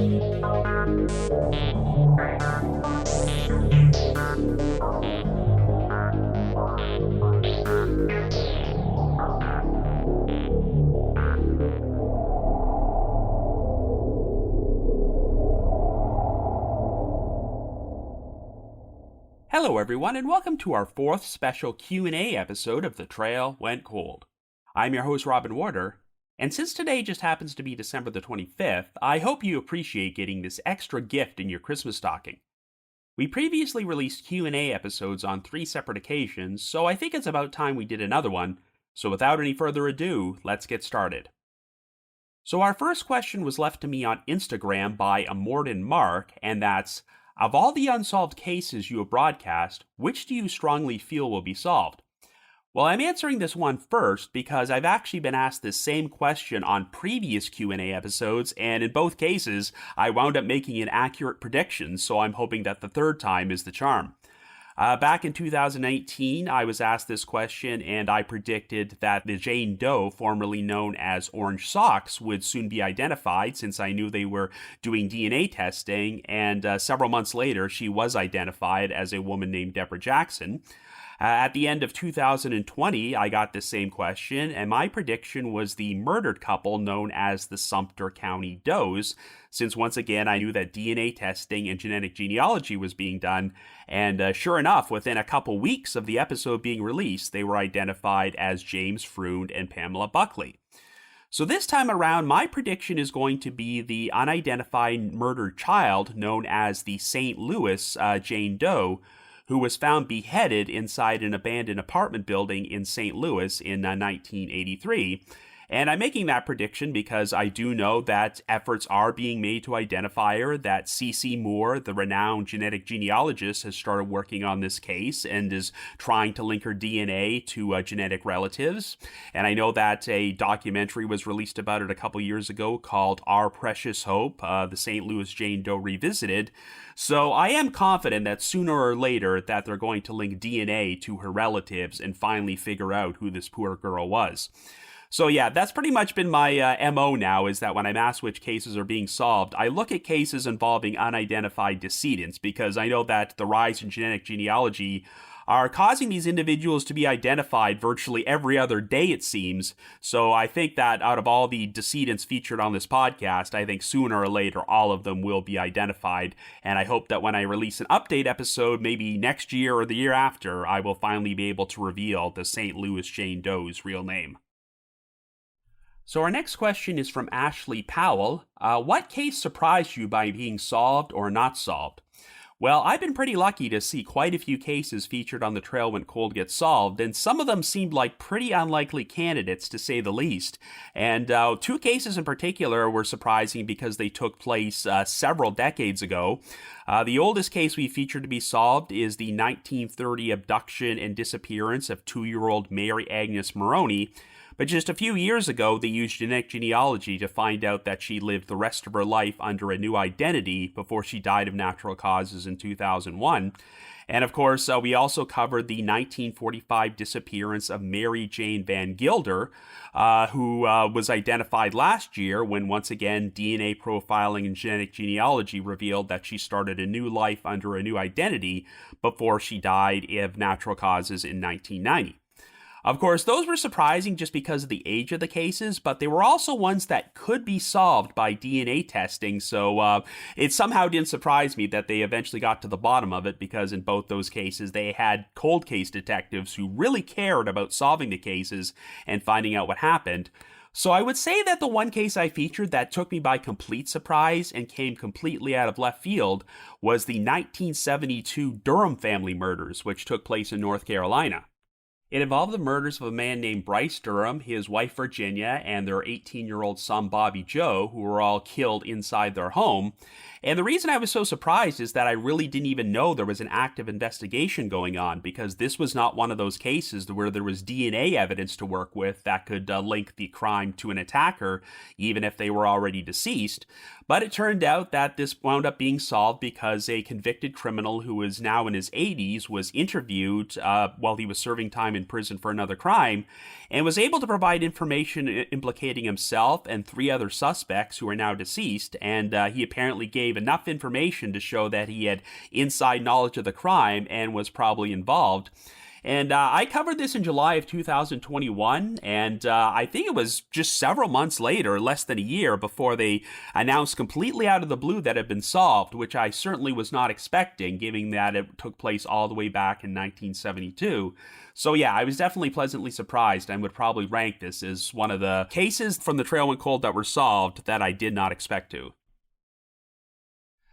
Hello everyone, and welcome to our fourth special Q&A episode of The Trail Went Cold. I'm your host Robin Warder, and since today just happens to be December the 25th, I hope you appreciate getting this extra gift in your Christmas stocking. We previously released Q&A episodes on 3 separate occasions, so I think it's about time we did another one, so without any further ado, let's get started. So our first question was left to me on Instagram by Amorden Mark, and that's, of all the unsolved cases you have broadcast, which do you strongly feel will be solved? Well, I'm answering this one first because I've actually been asked this same question on previous Q&A episodes, and in both cases, I wound up making an accurate prediction, so I'm hoping that the third time is the charm. Back in 2018, I was asked this question, and I predicted that the Jane Doe, formerly known as Orange Socks, would soon be identified since I knew they were doing DNA testing, and several months later, she was identified as a woman named Deborah Jackson. At the end of 2020, I got the same question, and my prediction was the murdered couple known as the Sumter County Does, since once again I knew that DNA testing and genetic genealogy was being done, and sure enough, within a couple weeks of the episode being released, they were identified as James Freund and Pamela Buckley. So this time around, my prediction is going to be the unidentified murdered child known as the St. Louis Jane Doe, who was found beheaded inside an abandoned apartment building in St. Louis in 1983. And I'm making that prediction because I do know that efforts are being made to identify her, that C.C. Moore, the renowned genetic genealogist, has started working on this case and is trying to link her DNA to genetic relatives. And I know that a documentary was released about it a couple years ago called Our Precious Hope, the St. Louis Jane Doe Revisited. So I am confident that sooner or later that they're going to link DNA to her relatives and finally figure out who this poor girl was. So yeah, that's pretty much been my MO now, is that when I'm asked which cases are being solved, I look at cases involving unidentified decedents, because I know that the rise in genetic genealogy are causing these individuals to be identified virtually every other day, it seems. So I think that out of all the decedents featured on this podcast, I think sooner or later all of them will be identified. And I hope that when I release an update episode, maybe next year or the year after, I will finally be able to reveal the St. Louis Jane Doe's real name. So our next question is from Ashley Powell. What case surprised you by being solved or not solved? Well, I've been pretty lucky to see quite a few cases featured on The Trail Went Cold get solved, and some of them seemed like pretty unlikely candidates, to say the least. And 2 cases in particular were surprising because they took place several decades ago. The oldest case we featured to be solved is the 1930 abduction and disappearance of 2-year-old Mary Agnes Maroney. But just a few years ago, they used genetic genealogy to find out that she lived the rest of her life under a new identity before she died of natural causes in 2001. And of course, we also covered the 1945 disappearance of Mary Jane Van Gilder, who was identified last year when, once again, DNA profiling and genetic genealogy revealed that she started a new life under a new identity before she died of natural causes in 1990. Of course, those were surprising just because of the age of the cases, but they were also ones that could be solved by DNA testing, so it somehow didn't surprise me that they eventually got to the bottom of it, because in both those cases, they had cold case detectives who really cared about solving the cases and finding out what happened. So I would say that the one case I featured that took me by complete surprise and came completely out of left field was the 1972 Durham family murders, which took place in North Carolina. It involved the murders of a man named Bryce Durham, his wife Virginia, and their 18-year-old son Bobby Joe, who were all killed inside their home. And the reason I was so surprised is that I really didn't even know there was an active investigation going on, because this was not one of those cases where there was DNA evidence to work with that could link the crime to an attacker, even if they were already deceased. But it turned out that this wound up being solved because a convicted criminal who is now in his 80s was interviewed while he was serving time in in prison for another crime, and was able to provide information implicating himself and 3 other suspects who are now deceased, and he apparently gave enough information to show that he had inside knowledge of the crime and was probably involved. And I covered this in July of 2021, and I think it was just several months later, less than a year, before they announced completely out of the blue that it had been solved, which I certainly was not expecting, given that it took place all the way back in 1972. So yeah, I was definitely pleasantly surprised and would probably rank this as one of the cases from the Trail Went Cold that were solved that I did not expect to.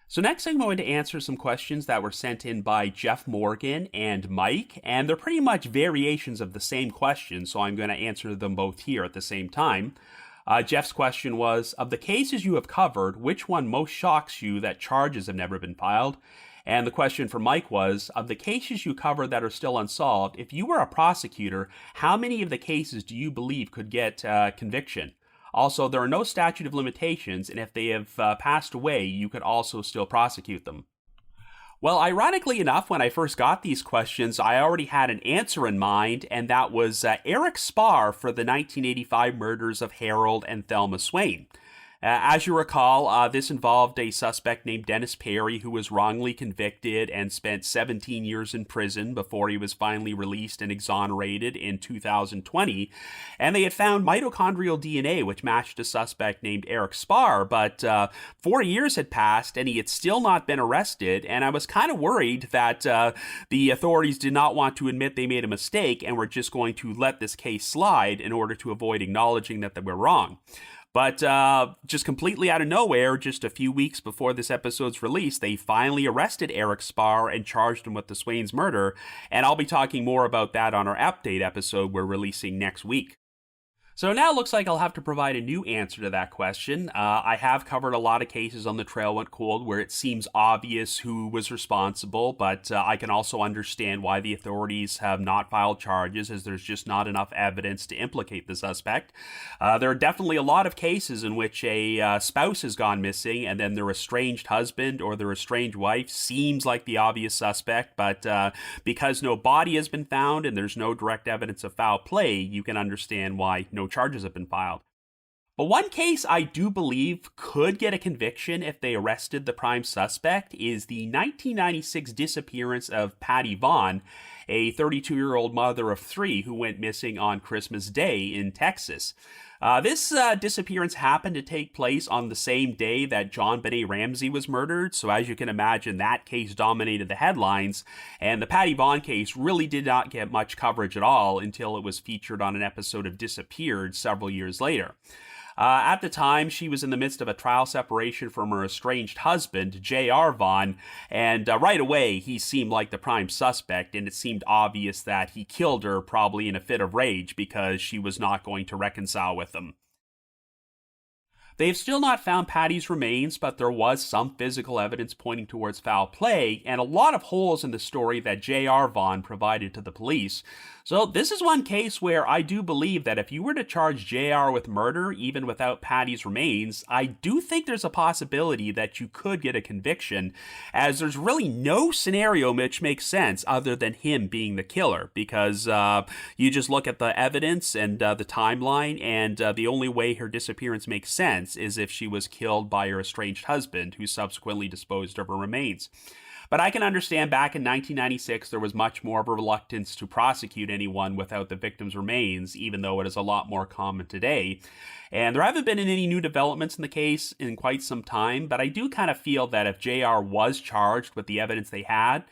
So next I'm going to answer some questions that were sent in by Jeff Morgan and Mike, and they're pretty much variations of the same question, so I'm going to answer them both here at the same time. Jeff's question was, of the cases you have covered, which one most shocks you that charges have never been filed? And the question for Mike was, of the cases you cover that are still unsolved, if you were a prosecutor, how many of the cases do you believe could get conviction? Also, there are no statute of limitations, and if they have passed away, you could also still prosecute them. Well, ironically enough, when I first got these questions, I already had an answer in mind, and that was Eric Spar for the 1985 murders of Harold and Thelma Swain. As you recall, this involved a suspect named Dennis Perry who was wrongly convicted and spent 17 years in prison before he was finally released and exonerated in 2020. And they had found mitochondrial DNA which matched a suspect named Eric Spar, but 4 years had passed and he had still not been arrested, and I was kind of worried that the authorities did not want to admit they made a mistake and were just going to let this case slide in order to avoid acknowledging that they were wrong. But just completely out of nowhere, just a few weeks before this episode's release, they finally arrested Eric Spar and charged him with the Swain's murder, and I'll be talking more about that on our update episode we're releasing next week. So now it looks like I'll have to provide a new answer to that question. I have covered a lot of cases on The Trail Went Cold where it seems obvious who was responsible, but I can also understand why the authorities have not filed charges, as there's just not enough evidence to implicate the suspect. There are definitely a lot of cases in which a spouse has gone missing, and then their estranged husband or their estranged wife seems like the obvious suspect, but because no body has been found and there's no direct evidence of foul play, you can understand why no charges have been filed. But one case I do believe could get a conviction if they arrested the prime suspect is the 1996 disappearance of Patty Vaughn, a 32-year-old mother of 3 who went missing on Christmas Day in Texas. This disappearance happened to take place on the same day that JonBenet Ramsey was murdered, so as you can imagine, that case dominated the headlines, and the Patty Vaughn case really did not get much coverage at all until it was featured on an episode of Disappeared several years later. At the time, she was in the midst of a trial separation from her estranged husband, J.R. Vaughn, and right away he seemed like the prime suspect, and it seemed obvious that he killed her probably in a fit of rage because she was not going to reconcile with him. They've still not found Patty's remains, but there was some physical evidence pointing towards foul play, and a lot of holes in the story that J.R. Vaughn provided to the police. So this is one case where I do believe that if you were to charge J.R. with murder, even without Patty's remains, I do think there's a possibility that you could get a conviction, as there's really no scenario which makes sense other than him being the killer, because you just look at the evidence and the timeline, and the only way her disappearance makes sense is if she was killed by her estranged husband, who subsequently disposed of her remains. But I can understand back in 1996 there was much more of a reluctance to prosecute anyone without the victim's remains, even though it is a lot more common today. And there haven't been any new developments in the case in quite some time, but I do kind of feel that if JR was charged with the evidence they had,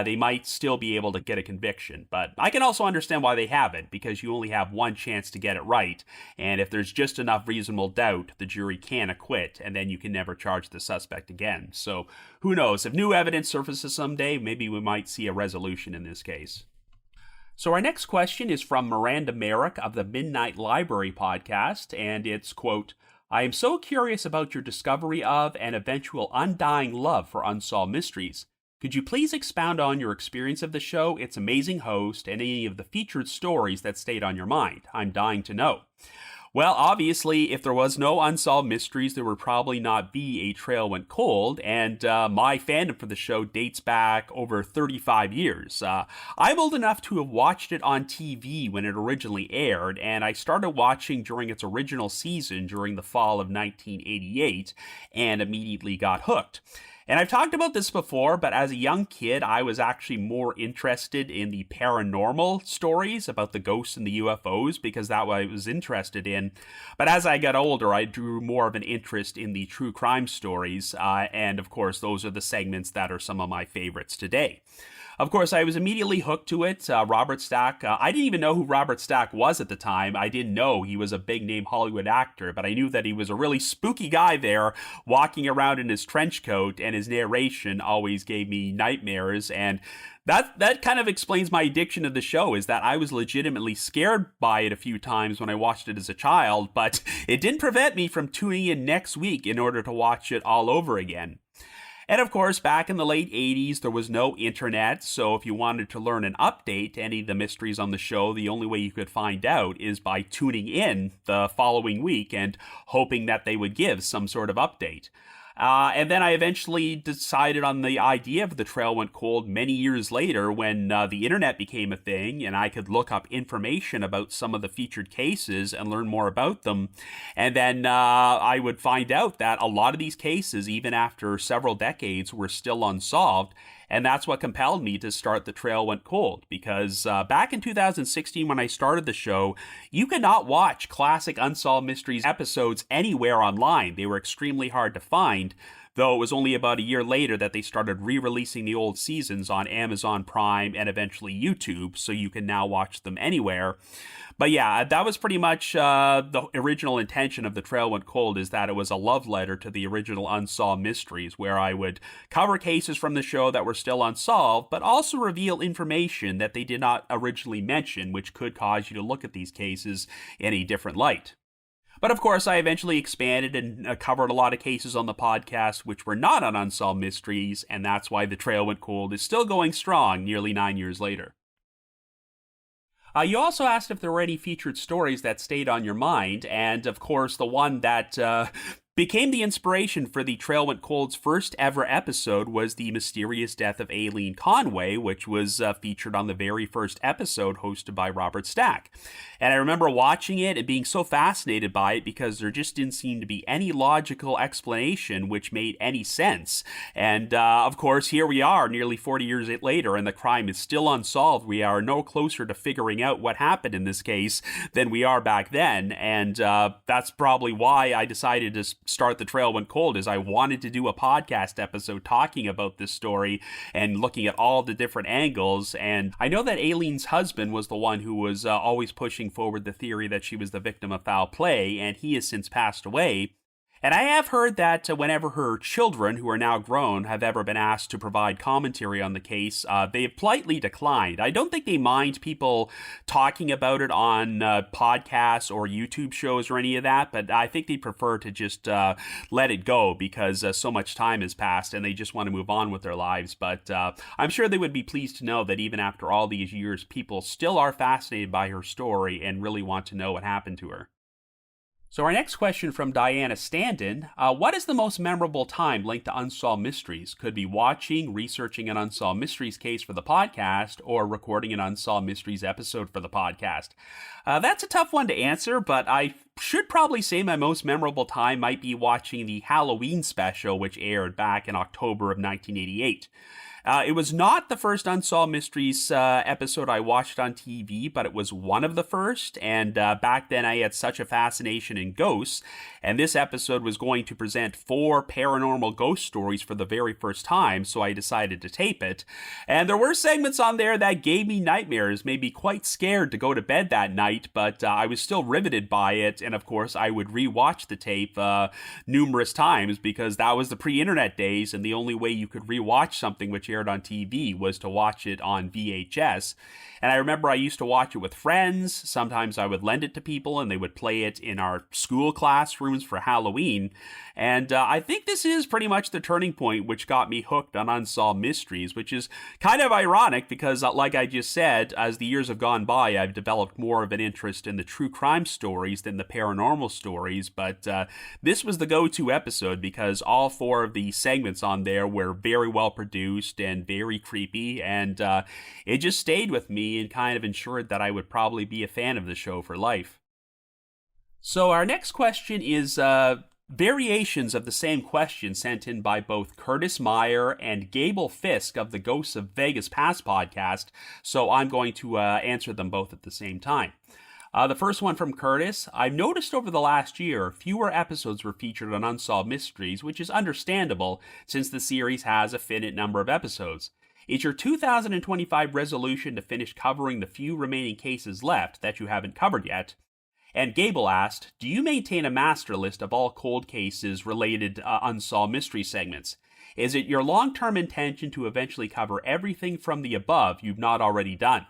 they might still be able to get a conviction. But I can also understand why they haven't, because you only have one chance to get it right, and if there's just enough reasonable doubt, the jury can acquit, and then you can never charge the suspect again. So who knows, if new evidence surfaces someday, maybe we might see a resolution in this case. So our next question is from Miranda Merrick of the Midnight Library podcast, and it's, quote, I am so curious about your discovery of and eventual undying love for Unsolved Mysteries. Could you please expound on your experience of the show, its amazing host, and any of the featured stories that stayed on your mind? I'm dying to know. Well, obviously, if there was no Unsolved Mysteries, there would probably not be A Trail Went Cold, and my fandom for the show dates back over 35 years. I'm old enough to have watched it on TV when it originally aired, and I started watching during its original season during the fall of 1988, and immediately got hooked. And I've talked about this before, but as a young kid, I was actually more interested in the paranormal stories about the ghosts and the UFOs because that's what I was interested in. But as I got older, I drew more of an interest in the true crime stories. And of course, those are the segments that are some of my favorites today. Of course, I was immediately hooked to it. Robert Stack, I didn't even know who Robert Stack was at the time. I didn't know he was a big-name Hollywood actor, but I knew that he was a really spooky guy there, walking around in his trench coat, and his narration always gave me nightmares, and that kind of explains my addiction to the show, is that I was legitimately scared by it a few times when I watched it as a child, but it didn't prevent me from tuning in next week in order to watch it all over again. And of course, back in the late 80s, there was no internet, so if you wanted to learn an update to any of the mysteries on the show, the only way you could find out is by tuning in the following week and hoping that they would give some sort of update. And then I eventually decided on the idea of The Trail Went Cold many years later when the internet became a thing and I could look up information about some of the featured cases and learn more about them. And then I would find out that a lot of these cases, even after several decades, were still unsolved. And that's what compelled me to start The Trail Went Cold, because back in 2016 when I started the show, you could not watch classic Unsolved Mysteries episodes anywhere online. They were extremely hard to find, though it was only about a year later that they started re-releasing the old seasons on Amazon Prime and eventually YouTube, so you can now watch them anywhere. But yeah, that was pretty much the original intention of The Trail Went Cold, is that it was a love letter to the original Unsolved Mysteries, where I would cover cases from the show that were still unsolved, but also reveal information that they did not originally mention, which could cause you to look at these cases in a different light. But of course, I eventually expanded and covered a lot of cases on the podcast which were not on Unsolved Mysteries, and that's why The Trail Went Cold is still going strong nearly 9 years later. You also asked if there were any featured stories that stayed on your mind, and of course, the one that became the inspiration for The Trail Went Cold's first ever episode was the mysterious death of Aileen Conway, which was featured on the very first episode hosted by Robert Stack. And I remember watching it and being so fascinated by it because there just didn't seem to be any logical explanation which made any sense. And of course, here we are nearly 40 years later and the crime is still unsolved. We are no closer to figuring out what happened in this case than we are back then. And that's probably why I decided to start The Trail Went Cold, is I wanted to do a podcast episode talking about this story and looking at all the different angles. And I know that Aileen's husband was the one who was always pushing forward the theory that she was the victim of foul play, and he has since passed away. And I have heard that whenever her children, who are now grown, have ever been asked to provide commentary on the case, they have politely declined. I don't think they mind people talking about it on podcasts or YouTube shows or any of that, but I think they prefer to just let it go because so much time has passed and they just want to move on with their lives. But I'm sure they would be pleased to know that even after all these years, people still are fascinated by her story and really want to know what happened to her. So our next question from Diana Standen, what is the most memorable time linked to Unsolved Mysteries? Could be watching, researching an Unsolved Mysteries case for the podcast, or recording an Unsolved Mysteries episode for the podcast. That's a tough one to answer, but I should probably say my most memorable time might be watching the Halloween special, which aired back in October of 1988. It was not the first Unsolved Mysteries episode I watched on TV, but it was one of the first, and back then I had such a fascination in ghosts, and this episode was going to present 4 paranormal ghost stories for the very first time, so I decided to tape it. And there were segments on there that gave me nightmares, made me quite scared to go to bed that night, but I was still riveted by it, and of course I would re-watch the tape numerous times, because that was the pre-internet days, and the only way you could re-watch something which aired on TV was to watch it on VHS. And I remember I used to watch it with friends. Sometimes I would lend it to people and they would play it in our school classrooms for Halloween. And I think this is pretty much the turning point which got me hooked on Unsolved Mysteries, which is kind of ironic because, like I just said, as the years have gone by, I've developed more of an interest in the true crime stories than the paranormal stories, but this was the go-to episode because all 4 of the segments on there were very well produced and very creepy, and it just stayed with me and kind of ensured that I would probably be a fan of the show for life. So our next question is variations of the same question sent in by both Curtis Meyer and Gable Fisk of the Ghosts of Vegas Past podcast, so I'm going to answer them both at the same time. The first one from Curtis: I've noticed over the last year, fewer episodes were featured on Unsolved Mysteries, which is understandable since the series has a finite number of episodes. Is your 2025 resolution to finish covering the few remaining cases left that you haven't covered yet? And Gable asked, do you maintain a master list of all cold cases related Unsolved Mystery segments? Is it your long-term intention to eventually cover everything from the above you've not already done?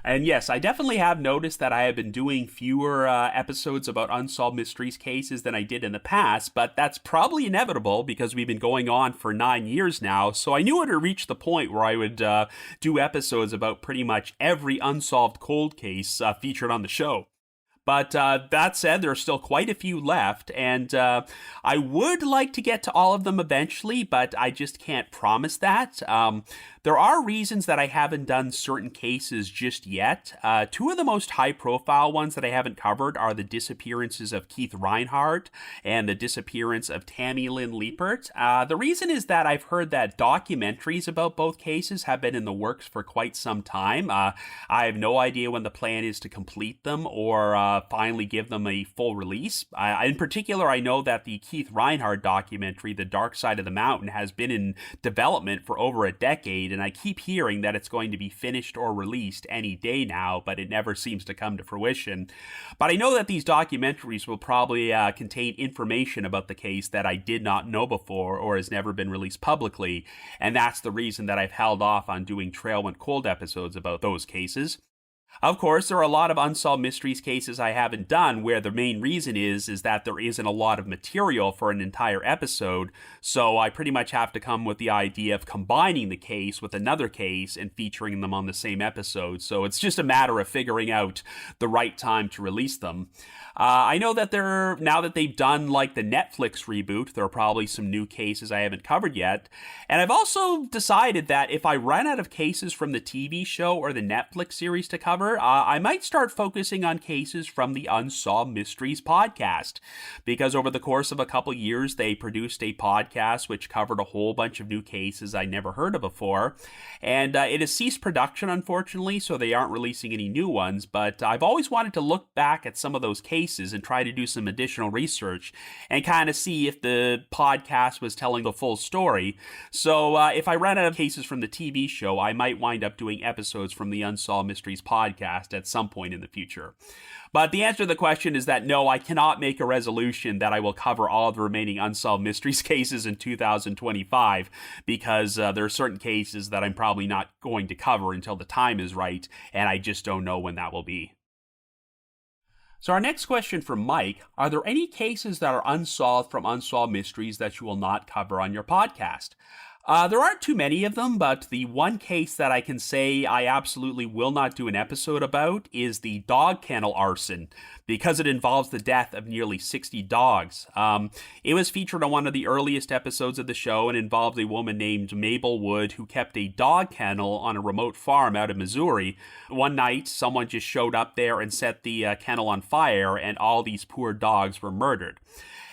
And yes, I definitely have noticed that I have been doing fewer episodes about Unsolved Mysteries cases than I did in the past, but that's probably inevitable because we've been going on for 9 years now, so I knew it would reach the point where I would do episodes about pretty much every unsolved cold case featured on the show. But that said, there are still quite a few left, and I would like to get to all of them eventually, but I just can't promise that. There are reasons that I haven't done certain cases just yet. 2 of the most high-profile ones that I haven't covered are the disappearances of Keith Reinhardt and the disappearance of Tammy Lynn Liepert. The reason is that I've heard that documentaries about both cases have been in the works for quite some time. I have no idea when the plan is to complete them or finally give them a full release. In particular, I know that the Keith Reinhardt documentary, The Dark Side of the Mountain, has been in development for over a decade, and I keep hearing that it's going to be finished or released any day now, but it never seems to come to fruition. But I know that these documentaries will probably contain information about the case that I did not know before or has never been released publicly, and that's the reason that I've held off on doing Trail Went Cold episodes about those cases. Of course, there are a lot of Unsolved Mysteries cases I haven't done where the main reason is that there isn't a lot of material for an entire episode, so I pretty much have to come with the idea of combining the case with another case and featuring them on the same episode, so it's just a matter of figuring out the right time to release them. I know that now that they've done like the Netflix reboot, there are probably some new cases I haven't covered yet, and I've also decided that if I run out of cases from the TV show or the Netflix series to cover, I might start focusing on cases from the Unsolved Mysteries podcast, because over the course of a couple years, they produced a podcast which covered a whole bunch of new cases I never heard of before, and it has ceased production, unfortunately, so they aren't releasing any new ones, but I've always wanted to look back at some of those cases and try to do some additional research and kind of see if the podcast was telling the full story. So if I run out of cases from the TV show, I might wind up doing episodes from the Unsolved Mysteries podcast at some point in the future. But the answer to the question is that no, I cannot make a resolution that I will cover all of the remaining Unsolved Mysteries cases in 2025 because there are certain cases that I'm probably not going to cover until the time is right, and I just don't know when that will be. So our next question from Mike: are there any cases that are unsolved from Unsolved Mysteries that you will not cover on your podcast? There aren't too many of them, but the one case that I can say I absolutely will not do an episode about is the dog kennel arson, because it involves the death of nearly 60 dogs. It was featured on one of the earliest episodes of the show and involved a woman named Mabel Wood who kept a dog kennel on a remote farm out of Missouri. One night, someone just showed up there and set the kennel on fire, and all these poor dogs were murdered.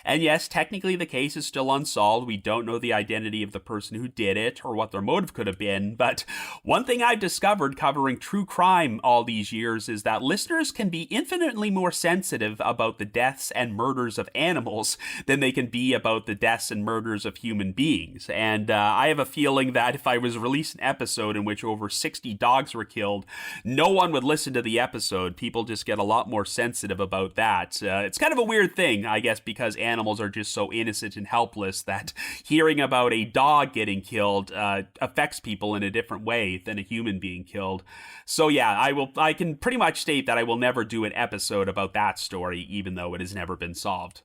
And yes, technically the case is still unsolved. We don't know the identity of the person who did it or what their motive could have been, but one thing I've discovered covering true crime all these years is that listeners can be infinitely more sensitive about the deaths and murders of animals than they can be about the deaths and murders of human beings. And I have a feeling that if I was to release an episode in which over 60 dogs were killed, no one would listen to the episode. People just get a lot more sensitive about that. It's kind of a weird thing, I guess, because animals are just so innocent and helpless that hearing about a dog getting killed affects people in a different way than a human being killed. So yeah, I can pretty much state that I will never do an episode about that story, even though it has never been solved.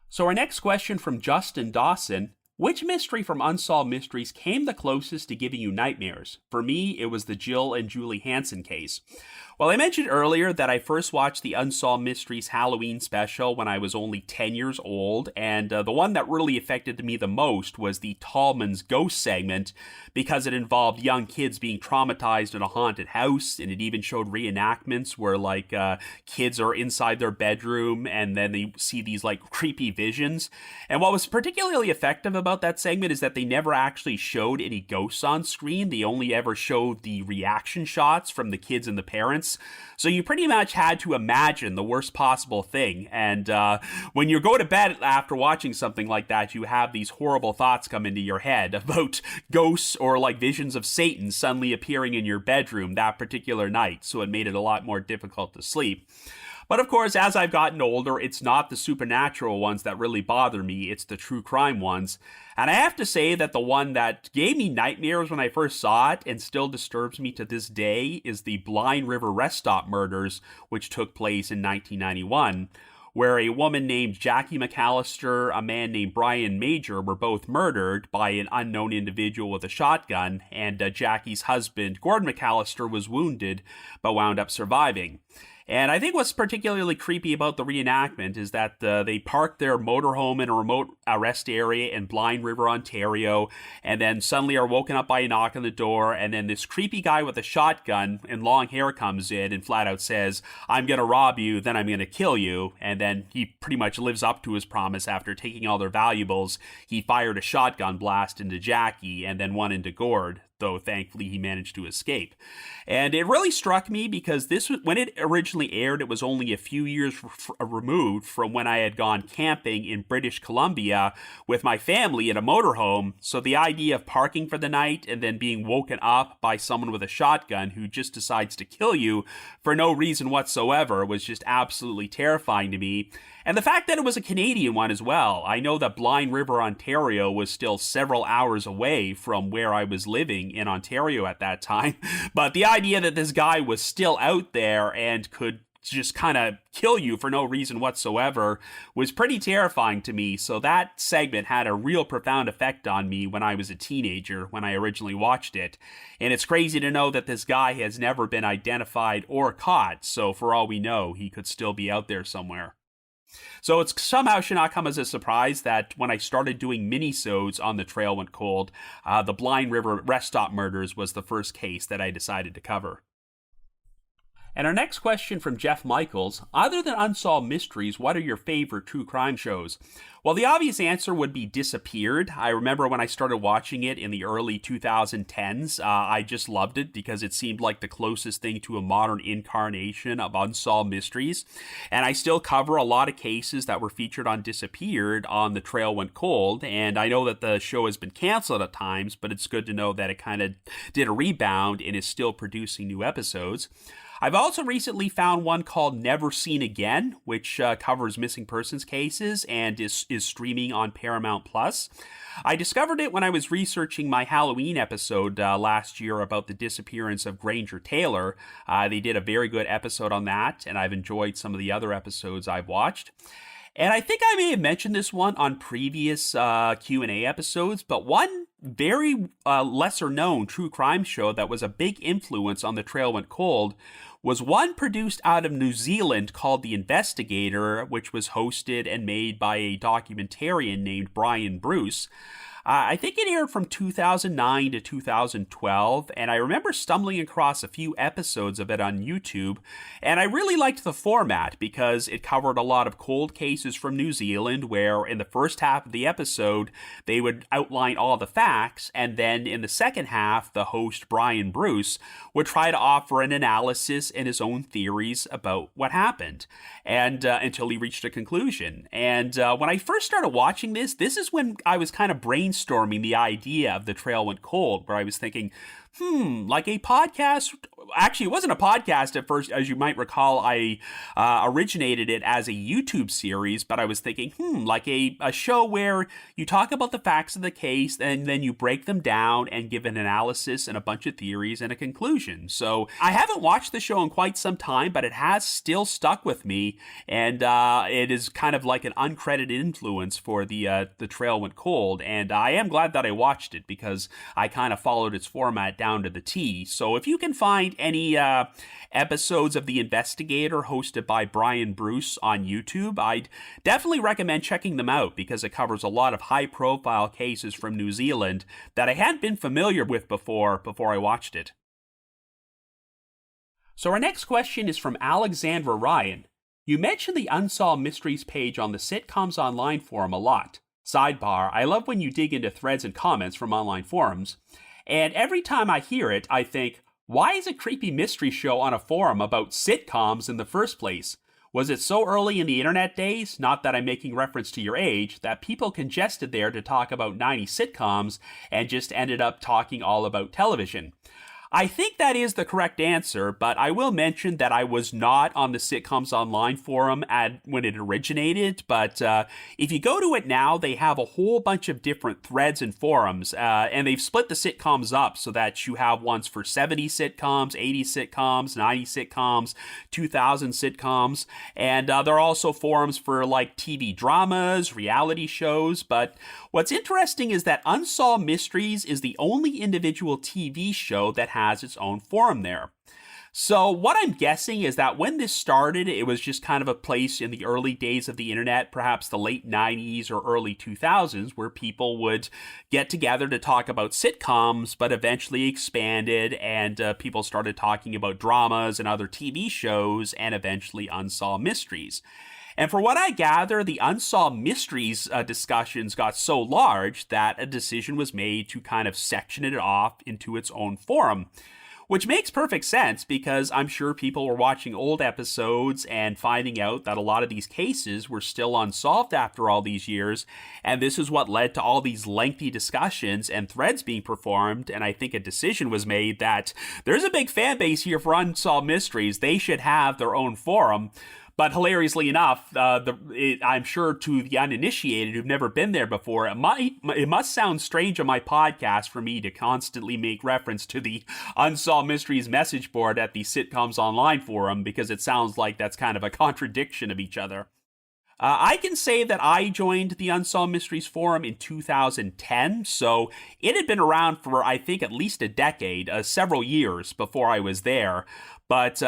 So our next question from Justin Dawson: which mystery from Unsolved Mysteries came the closest to giving you nightmares? For me, it was the Jill and Julie Hansen case. Well, I mentioned earlier that I first watched the Unsolved Mysteries Halloween special when I was only 10 years old, and the one that really affected me the most was the Tallman's Ghost segment, because it involved young kids being traumatized in a haunted house, and it even showed reenactments where, kids are inside their bedroom, and then they see these, creepy visions. And what was particularly effective about that segment is that they never actually showed any ghosts on screen. They only ever showed the reaction shots from the kids and the parents. So you pretty much had to imagine the worst possible thing. And when you go to bed after watching something like that, you have these horrible thoughts come into your head about ghosts or visions of Satan suddenly appearing in your bedroom that particular night. So it made it a lot more difficult to sleep. But of course, as I've gotten older, it's not the supernatural ones that really bother me, it's the true crime ones. And I have to say that the one that gave me nightmares when I first saw it and still disturbs me to this day is the Blind River Rest Stop murders, which took place in 1991, where a woman named Jackie McAllister, a man named Brian Major were both murdered by an unknown individual with a shotgun, and Jackie's husband, Gordon McAllister, was wounded but wound up surviving. And I think what's particularly creepy about the reenactment is that they parked their motorhome in a remote rest area in Blind River, Ontario, and then suddenly are woken up by a knock on the door, and then this creepy guy with a shotgun and long hair comes in and flat out says, "I'm going to rob you, then I'm going to kill you." And then he pretty much lives up to his promise. After taking all their valuables, he fired a shotgun blast into Jackie and then one into Gord, though thankfully he managed to escape. And it really struck me because when it originally aired, it was only a few years removed from when I had gone camping in British Columbia with my family in a motorhome. So the idea of parking for the night and then being woken up by someone with a shotgun who just decides to kill you for no reason whatsoever was just absolutely terrifying to me. And the fact that it was a Canadian one as well. I know that Blind River, Ontario was still several hours away from where I was living in Ontario at that time. But the idea that this guy was still out there and could just kind of kill you for no reason whatsoever was pretty terrifying to me. So that segment had a real profound effect on me when I was a teenager, when I originally watched it. And it's crazy to know that this guy has never been identified or caught. So for all we know, he could still be out there somewhere. So it somehow should not come as a surprise that when I started doing minisodes on The Trail Went Cold, the Blind River Rest Stop murders was the first case that I decided to cover. And our next question from Jeff Michaels, other than Unsolved Mysteries, what are your favorite true crime shows? Well, the obvious answer would be Disappeared. I remember when I started watching it in the early 2010s, I just loved it because it seemed like the closest thing to a modern incarnation of Unsolved Mysteries. And I still cover a lot of cases that were featured on Disappeared on The Trail Went Cold. And I know that the show has been canceled at times, but it's good to know that it kind of did a rebound and is still producing new episodes. I've also recently found one called Never Seen Again, which covers missing persons cases and is streaming on Paramount+. I discovered it when I was researching my Halloween episode last year about the disappearance of Granger Taylor. They did a very good episode on that, and I've enjoyed some of the other episodes I've watched. And I think I may have mentioned this one on previous Q&A episodes, but one very lesser-known true crime show that was a big influence on The Trail Went Cold was one produced out of New Zealand called The Investigator, which was hosted and made by a documentarian named Brian Bruce. I think it aired from 2009 to 2012, and I remember stumbling across a few episodes of it on YouTube, and I really liked the format because it covered a lot of cold cases from New Zealand, where in the first half of the episode, they would outline all the facts, and then in the second half, the host, Brian Bruce, would try to offer an analysis and his own theories about what happened, and until he reached a conclusion. And when I first started watching this is when I was kind of brainstorming the idea of The Trail Went Cold, where I was thinking, like a podcast. Actually, it wasn't a podcast at first. As you might recall, I originated it as a YouTube series, but I was thinking, like a show where you talk about the facts of the case and then you break them down and give an analysis and a bunch of theories and a conclusion. So I haven't watched the show in quite some time, but it has still stuck with me, and it is kind of like an uncredited influence for the Trail Went Cold, and I am glad that I watched it because I kind of followed its format down down to the T. So if you can find any episodes of The Investigator hosted by Brian Bruce on YouTube, I'd definitely recommend checking them out because it covers a lot of high-profile cases from New Zealand that I hadn't been familiar with before I watched it. So our next question is from Alexandra Ryan. You mentioned the Unsolved Mysteries page on the Sitcoms Online forum a lot. Sidebar, I love when you dig into threads and comments from online forums. And every time I hear it, I think, why is a creepy mystery show on a forum about sitcoms in the first place? Was it so early in the internet days, not that I'm making reference to your age, that people congested there to talk about 90s sitcoms and just ended up talking all about television? I think that is the correct answer, but I will mention that I was not on the Sitcoms Online forum when it originated, but if you go to it now, they have a whole bunch of different threads and forums, and they've split the sitcoms up so that you have ones for 70s sitcoms, 80s sitcoms, 90s sitcoms, 2000 sitcoms, and there are also forums for like TV dramas, reality shows, but what's interesting is that Unsolved Mysteries is the only individual TV show that has its own forum there. So what I'm guessing is that when this started, it was just kind of a place in the early days of the internet, perhaps the late 90s or early 2000s, where people would get together to talk about sitcoms, but eventually expanded and people started talking about dramas and other TV shows and eventually Unsolved Mysteries. And for what I gather, the Unsolved Mysteries discussions got so large that a decision was made to kind of section it off into its own forum. Which makes perfect sense because I'm sure people were watching old episodes and finding out that a lot of these cases were still unsolved after all these years, and this is what led to all these lengthy discussions and threads being performed, and I think a decision was made that there's a big fan base here for Unsolved Mysteries, they should have their own forum. But hilariously enough, I'm sure to the uninitiated who've never been there before, it must sound strange on my podcast for me to constantly make reference to the Unsolved Mysteries message board at the Sitcoms Online forum because it sounds like that's kind of a contradiction of each other. I can say that I joined the Unsolved Mysteries forum in 2010, so it had been around for, I think, at least a decade, several years before I was there. But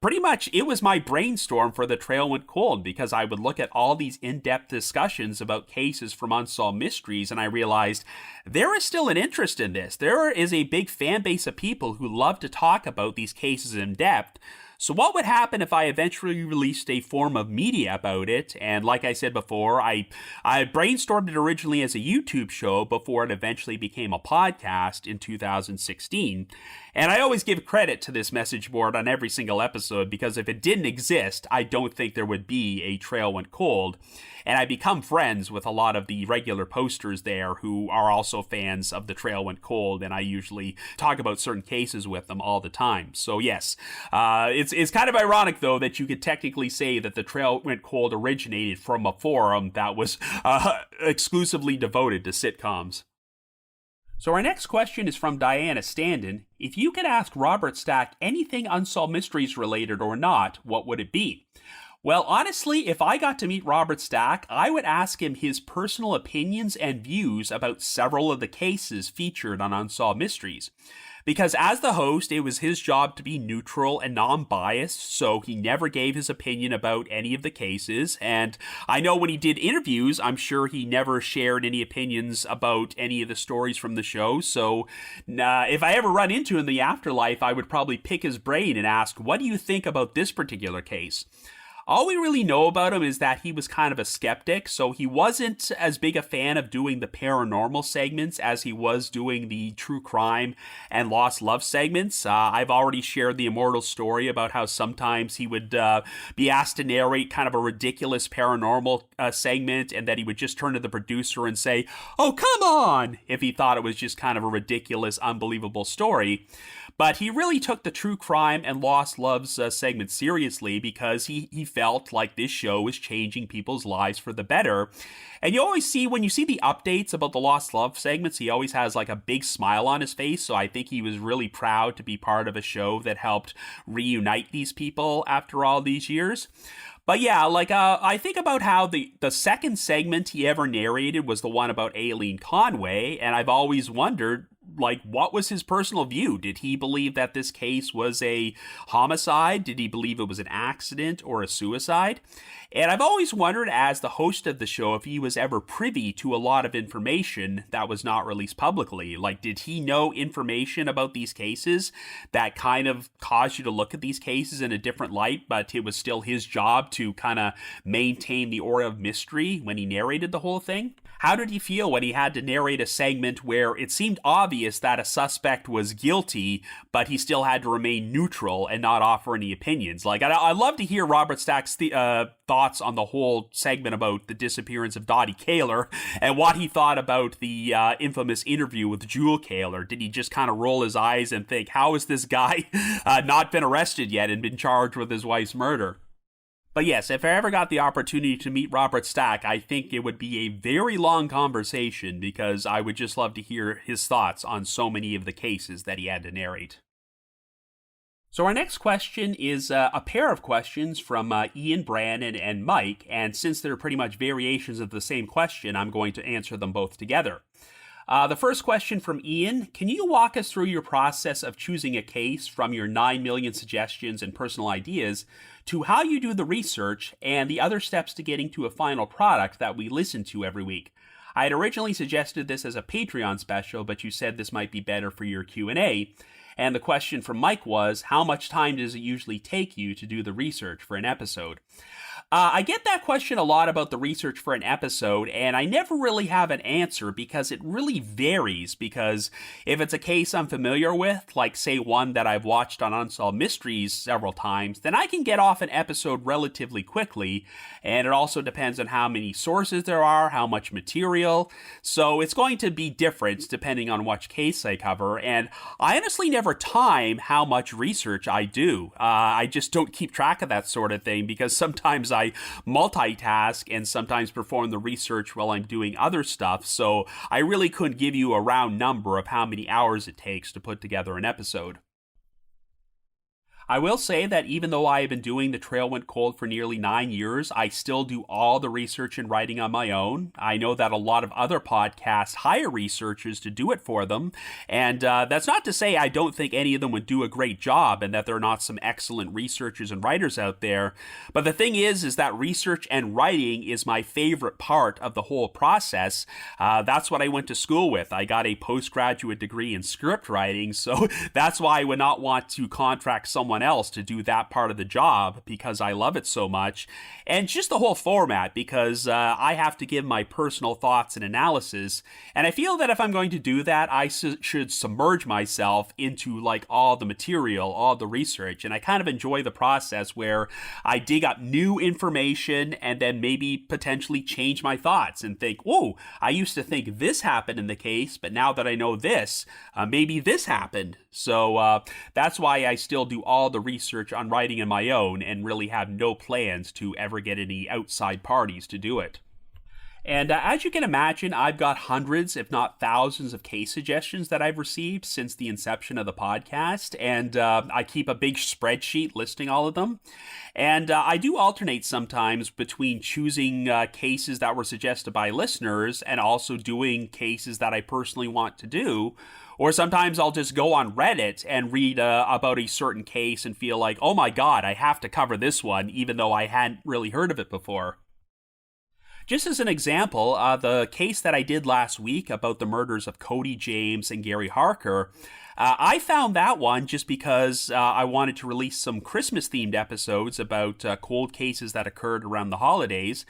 pretty much it was my brainstorm for The Trail Went Cold because I would look at all these in-depth discussions about cases from Unsolved Mysteries and I realized there is still an interest in this. There is a big fan base of people who love to talk about these cases in depth. So what would happen if I eventually released a form of media about it? And like I said before, I brainstormed it originally as a YouTube show before it eventually became a podcast in 2016. And I always give credit to this message board on every single episode because if it didn't exist, I don't think there would be a Trail Went Cold. And I become friends with a lot of the regular posters there who are also fans of The Trail Went Cold, and I usually talk about certain cases with them all the time. So yes, it's kind of ironic, though, that you could technically say that The Trail Went Cold originated from a forum that was exclusively devoted to sitcoms. So our next question is from Diana Standen. If you could ask Robert Stack anything Unsolved Mysteries related or not, what would it be? Well, honestly, if I got to meet Robert Stack, I would ask him his personal opinions and views about several of the cases featured on Unsolved Mysteries. Because as the host, it was his job to be neutral and non-biased, so he never gave his opinion about any of the cases. And I know when he did interviews, I'm sure he never shared any opinions about any of the stories from the show. So if I ever run into him in the afterlife, I would probably pick his brain and ask, what do you think about this particular case? All we really know about him is that he was kind of a skeptic, so he wasn't as big a fan of doing the paranormal segments as he was doing the true crime and lost love segments. I've already shared the immortal story about how sometimes he would be asked to narrate kind of a ridiculous paranormal segment, and that he would just turn to the producer and say, "Oh, come on!" if he thought it was just kind of a ridiculous, unbelievable story. But he really took the true crime and lost loves segment seriously because he felt like this show was changing people's lives for the better. And you always see, when you see the updates about the lost love segments, he always has like a big smile on his face. So I think he was really proud to be part of a show that helped reunite these people after all these years. But yeah, I think about how the second segment he ever narrated was the one about Aileen Conway, and I've always wondered, like, what was his personal view? Did he believe that this case was a homicide? Did he believe it was an accident or a suicide? And I've always wondered, as the host of the show, if he was ever privy to a lot of information that was not released publicly. Like, did he know information about these cases that kind of caused you to look at these cases in a different light, but it was still his job to kind of maintain the aura of mystery when he narrated the whole thing? How did he feel when he had to narrate a segment where it seemed obvious that a suspect was guilty, but he still had to remain neutral and not offer any opinions? Like, I'd love to hear Robert Stack's thoughts on the whole segment about the disappearance of Dottie Kaler and what he thought about the infamous interview with Jewel Kaler. Did he just kind of roll his eyes and think, how has this guy not been arrested yet and been charged with his wife's murder? But yes, if I ever got the opportunity to meet Robert Stack, I think it would be a very long conversation because I would just love to hear his thoughts on so many of the cases that he had to narrate. So our next question is a pair of questions from Ian, Brannon, and Mike, and since they're pretty much variations of the same question, I'm going to answer them both together. The first question from Ian: can you walk us through your process of choosing a case from your 9 million suggestions and personal ideas to how you do the research and the other steps to getting to a final product that we listen to every week? I had originally suggested this as a Patreon special, but you said this might be better for your Q&A. And the question from Mike was, how much time does it usually take you to do the research for an episode? I get that question a lot about the research for an episode, and I never really have an answer because it really varies. Because if it's a case I'm familiar with, like say one that I've watched on Unsolved Mysteries several times, then I can get off an episode relatively quickly, and it also depends on how many sources there are, how much material, so it's going to be different depending on which case I cover, and I honestly never time how much research I do. I just don't keep track of that sort of thing because sometimes I multitask and sometimes perform the research while I'm doing other stuff, so I really couldn't give you a round number of how many hours it takes to put together an episode. I will say that even though I have been doing The Trail Went Cold for nearly 9 years, I still do all the research and writing on my own. I know that a lot of other podcasts hire researchers to do it for them, and that's not to say I don't think any of them would do a great job and that there are not some excellent researchers and writers out there. But the thing is that research and writing is my favorite part of the whole process. That's what I went to school with. I got a postgraduate degree in script writing, so that's why I would not want to contract someone else to do that part of the job because I love it so much, and just the whole format because I have to give my personal thoughts and analysis, and I feel that if I'm going to do that, I should submerge myself into like all the material, all the research, and I kind of enjoy the process where I dig up new information and then maybe potentially change my thoughts and think, whoa, I used to think this happened in the case, but now that I know this, maybe this happened. So that's why I still do all the research on writing on my own and really have no plans to ever get any outside parties to do it. And as you can imagine, I've got hundreds, if not thousands, of case suggestions that I've received since the inception of the podcast, and I keep a big spreadsheet listing all of them. And I do alternate sometimes between choosing cases that were suggested by listeners and also doing cases that I personally want to do. Or sometimes I'll just go on Reddit and read about a certain case and feel like, oh my god, I have to cover this one, even though I hadn't really heard of it before. Just as an example, the case that I did last week about the murders of Cody James and Gary Harker, I found that one just because I wanted to release some Christmas-themed episodes about cold cases that occurred around the holidays.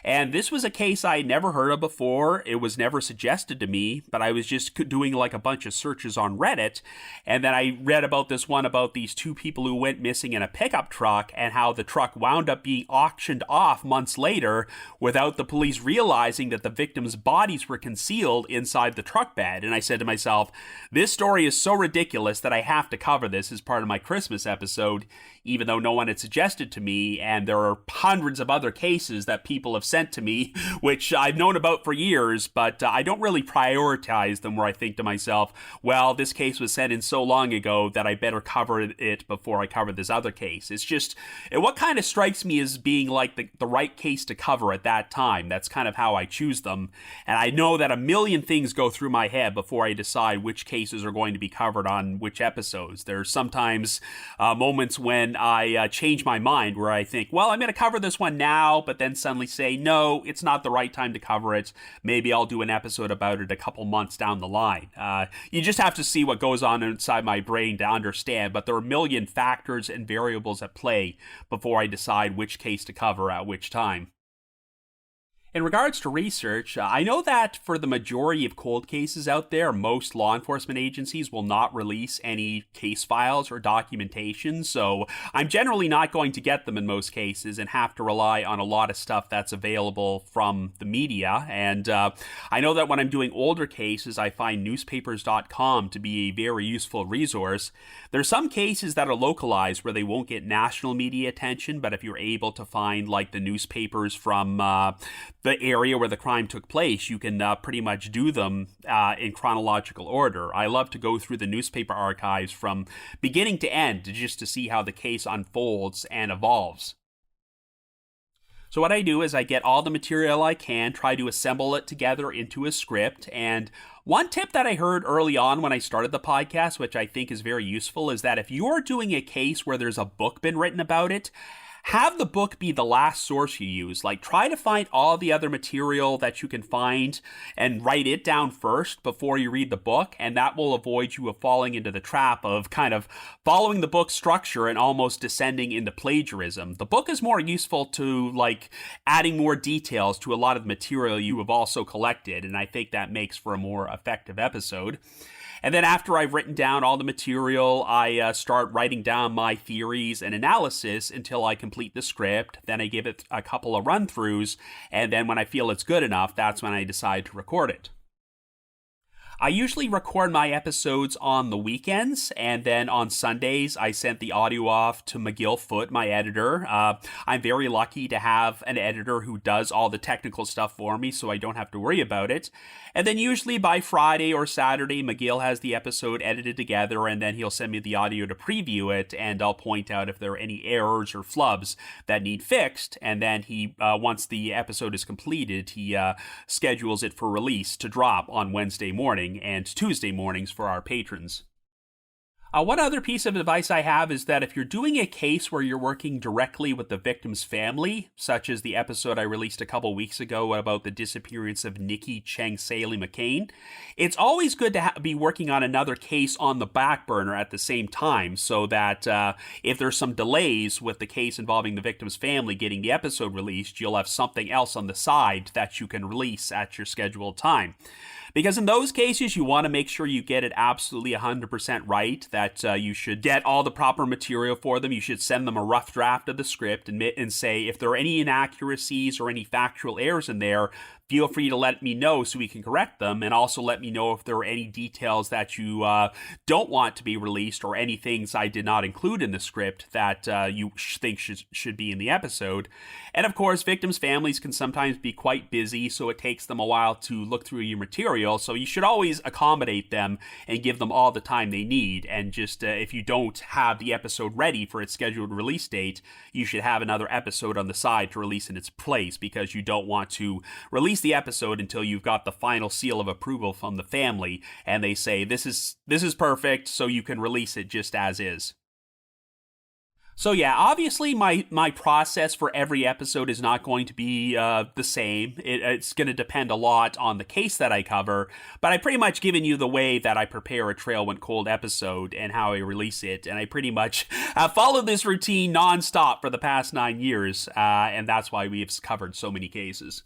And this was a case I had never heard of before. It was never suggested to me, but I was just doing like a bunch of searches on Reddit. And then I read about this one about these two people who went missing in a pickup truck and how the truck wound up being auctioned off months later without the police realizing that the victims' bodies were concealed inside the truck bed. And I said to myself, this story is so ridiculous that I have to cover this as part of my Christmas episode, even though no one had suggested to me, and there are hundreds of other cases that people have sent to me, which I've known about for years, but I don't really prioritize them where I think to myself, well, this case was sent in so long ago that I better cover it before I cover this other case. It's just, what kind of strikes me as being like the right case to cover at that time. That's kind of how I choose them. And I know that a million things go through my head before I decide which cases are going to be covered on which episodes. There's sometimes moments when I change my mind where I think, well, I'm going to cover this one now, but then suddenly say, no, it's not the right time to cover it. Maybe I'll do an episode about it a couple months down the line. You just have to see what goes on inside my brain to understand, but there are a million factors and variables at play before I decide which case to cover at which time. In regards to research, I know that for the majority of cold cases out there, most law enforcement agencies will not release any case files or documentation, so I'm generally not going to get them in most cases and have to rely on a lot of stuff that's available from the media. And I know that when I'm doing older cases, I find newspapers.com to be a very useful resource. There's some cases that are localized where they won't get national media attention, but if you're able to find like the newspapers from the area where the crime took place, you can pretty much do them in chronological order. I love to go through the newspaper archives from beginning to end just to see how the case unfolds and evolves. So what I do is I get all the material I can, try to assemble it together into a script, and one tip that I heard early on when I started the podcast, which I think is very useful, is that if you're doing a case where there's a book been written about it, have the book be the last source you use. Like, try to find all the other material that you can find and write it down first before you read the book, and that will avoid you of falling into the trap of kind of following the book structure and almost descending into plagiarism. The book is more useful to, like, adding more details to a lot of the material you have also collected, and I think that makes for a more effective episode. And then after I've written down all the material, I start writing down my theories and analysis until I complete the script. Then I give it a couple of run-throughs, and then when I feel it's good enough, that's when I decide to record it. I usually record my episodes on the weekends, and then on Sundays, I send the audio off to McGill Foote, my editor. I'm very lucky to have an editor who does all the technical stuff for me, so I don't have to worry about it. And then usually by Friday or Saturday, McGill has the episode edited together, and then he'll send me the audio to preview it, and I'll point out if there are any errors or flubs that need fixed. And then he, once the episode is completed, he schedules it for release to drop on Wednesday morning and Tuesday mornings for our patrons. One other piece of advice I have is that if you're doing a case where you're working directly with the victim's family, such as the episode I released a couple weeks ago about the disappearance of Nikki Cheng Saley McCain, it's always good to be working on another case on the back burner at the same time, so that if there's some delays with the case involving the victim's family getting the episode released, you'll have something else on the side that you can release at your scheduled time. Because in those cases, you want to make sure you get it absolutely 100% right, that you should get all the proper material for them. You should send them a rough draft of the script and say, if there are any inaccuracies or any factual errors in there, feel free to let me know so we can correct them, and also let me know if there are any details that you don't want to be released or any things I did not include in the script that you think should be in the episode. And of course, victims' families can sometimes be quite busy, so it takes them a while to look through your material, so you should always accommodate them and give them all the time they need. And just if you don't have the episode ready for its scheduled release date, you should have another episode on the side to release in its place, because you don't want to release the episode until you've got the final seal of approval from the family and they say this is perfect, so you can release it just as is. So yeah, obviously my process for every episode is not going to be the same. It's going to depend a lot on the case that I cover, but I've pretty much given you the way that I prepare a Trail Went Cold episode and how I release it, and I pretty much have followed this routine nonstop for the past 9 years, and that's why we've covered so many cases.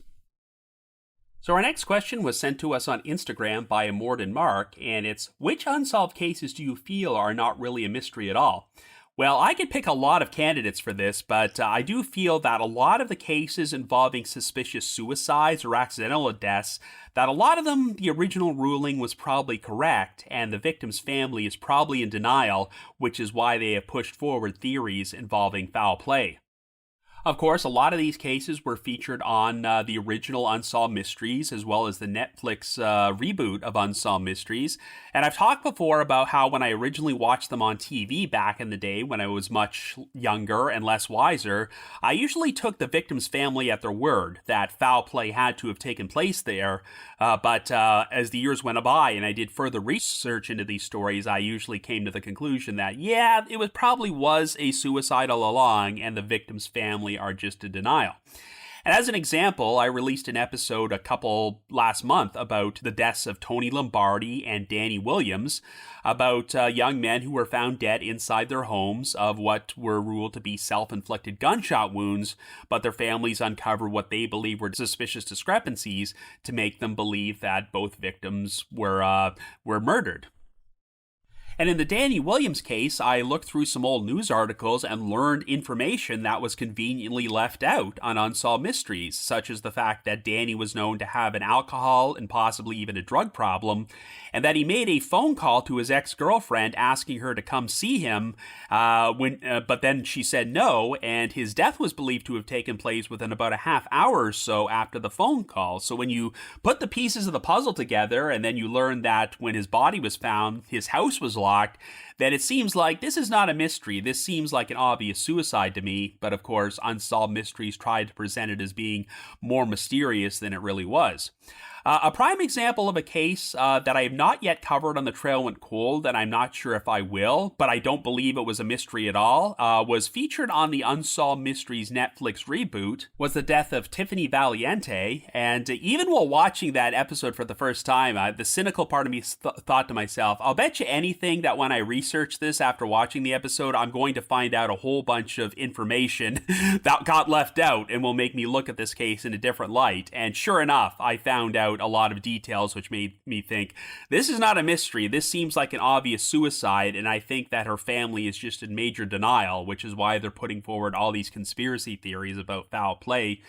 So our next question was sent to us on Instagram by Morden Mark, and it's, which unsolved cases do you feel are not really a mystery at all? Well, I could pick a lot of candidates for this, but I do feel that a lot of the cases involving suspicious suicides or accidental deaths, that a lot of them, the original ruling was probably correct, and the victim's family is probably in denial, which is why they have pushed forward theories involving foul play. Of course, a lot of these cases were featured on the original Unsolved Mysteries, as well as the Netflix reboot of Unsolved Mysteries. And I've talked before about how when I originally watched them on TV back in the day, when I was much younger and less wiser, I usually took the victim's family at their word that foul play had to have taken place there. But as the years went by and I did further research into these stories, I usually came to the conclusion that, yeah, it probably was a suicide all along, and the victim's family are just in denial. And as an example, I released an episode last month about the deaths of Tony Lombardi and Danny Williams, about young men who were found dead inside their homes of what were ruled to be self-inflicted gunshot wounds, but their families uncovered what they believed were suspicious discrepancies to make them believe that both victims were murdered. And in the Danny Williams case, I looked through some old news articles and learned information that was conveniently left out on Unsolved Mysteries, such as the fact that Danny was known to have an alcohol and possibly even a drug problem, and that he made a phone call to his ex-girlfriend asking her to come see him, but then she said no, and his death was believed to have taken place within about a half hour or so after the phone call. So when you put the pieces of the puzzle together, and then you learn that when his body was found, his house was locked, that it seems like this is not a mystery. This seems like an obvious suicide to me, but of course, Unsolved Mysteries tried to present it as being more mysterious than it really was. A prime example of a case that I have not yet covered on The Trail Went Cold, and I'm not sure if I will, but I don't believe it was a mystery at all, was featured on the Unsolved Mysteries Netflix reboot, was the death of Tiffany Valiente. And even while watching that episode for the first time, the cynical part of me thought to myself, I'll bet you anything that when I research this after watching the episode, I'm going to find out a whole bunch of information that got left out and will make me look at this case in a different light. And sure enough, I found out a lot of details which made me think, this is not a mystery, this seems like an obvious suicide, and I think that her family is just in major denial, which is why they're putting forward all these conspiracy theories about foul play.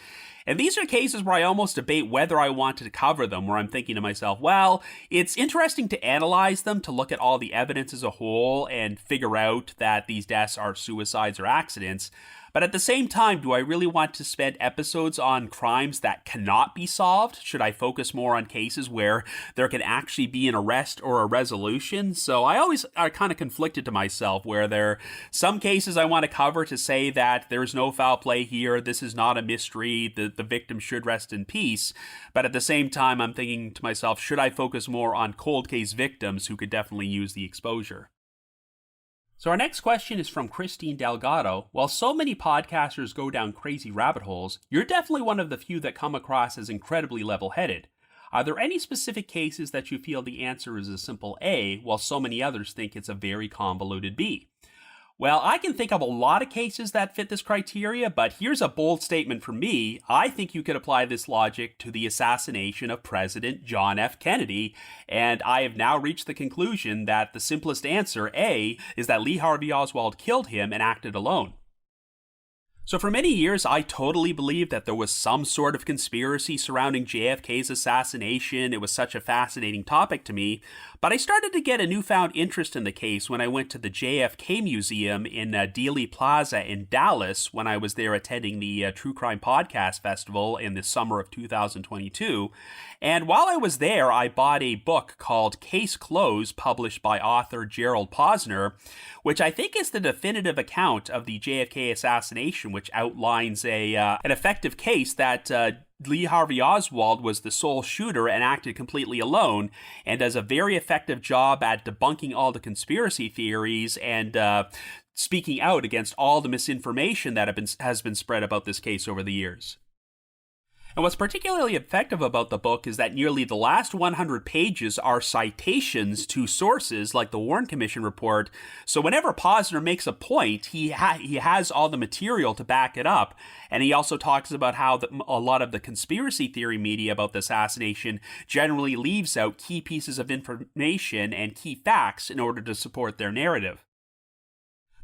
And these are cases where I almost debate whether I wanted to cover them, where I'm thinking to myself, well, it's interesting to analyze them, to look at all the evidence as a whole and figure out that these deaths are suicides or accidents. But at the same time, do I really want to spend episodes on crimes that cannot be solved? Should I focus more on cases where there can actually be an arrest or a resolution? So I always are kind of conflicted to myself, where there are some cases I want to cover to say that there's no foul play here, this is not a mystery, the victim should rest in peace. But at the same time, I'm thinking to myself, should I focus more on cold case victims who could definitely use the exposure? So our next question is from Christine Delgado. While so many podcasters go down crazy rabbit holes, you're definitely one of the few that come across as incredibly level-headed. Are there any specific cases that you feel the answer is a simple A, while so many others think it's a very convoluted B? Well, I can think of a lot of cases that fit this criteria, but here's a bold statement from me. I think you could apply this logic to the assassination of President John F. Kennedy, and I have now reached the conclusion that the simplest answer, A, is that Lee Harvey Oswald killed him and acted alone. So for many years, I totally believed that there was some sort of conspiracy surrounding JFK's assassination. It was such a fascinating topic to me. But I started to get a newfound interest in the case when I went to the JFK Museum in Dealey Plaza in Dallas when I was there attending the True Crime Podcast Festival in the summer of 2022. And while I was there, I bought a book called Case Closed, published by author Gerald Posner, which I think is the definitive account of the JFK assassination, which outlines an effective case that Lee Harvey Oswald was the sole shooter and acted completely alone, and does a very effective job at debunking all the conspiracy theories and speaking out against all the misinformation that has been spread about this case over the years. And what's particularly effective about the book is that nearly the last 100 pages are citations to sources like the Warren Commission report. So whenever Posner makes a point, he has all the material to back it up. And he also talks about how a lot of the conspiracy theory media about the assassination generally leaves out key pieces of information and key facts in order to support their narrative.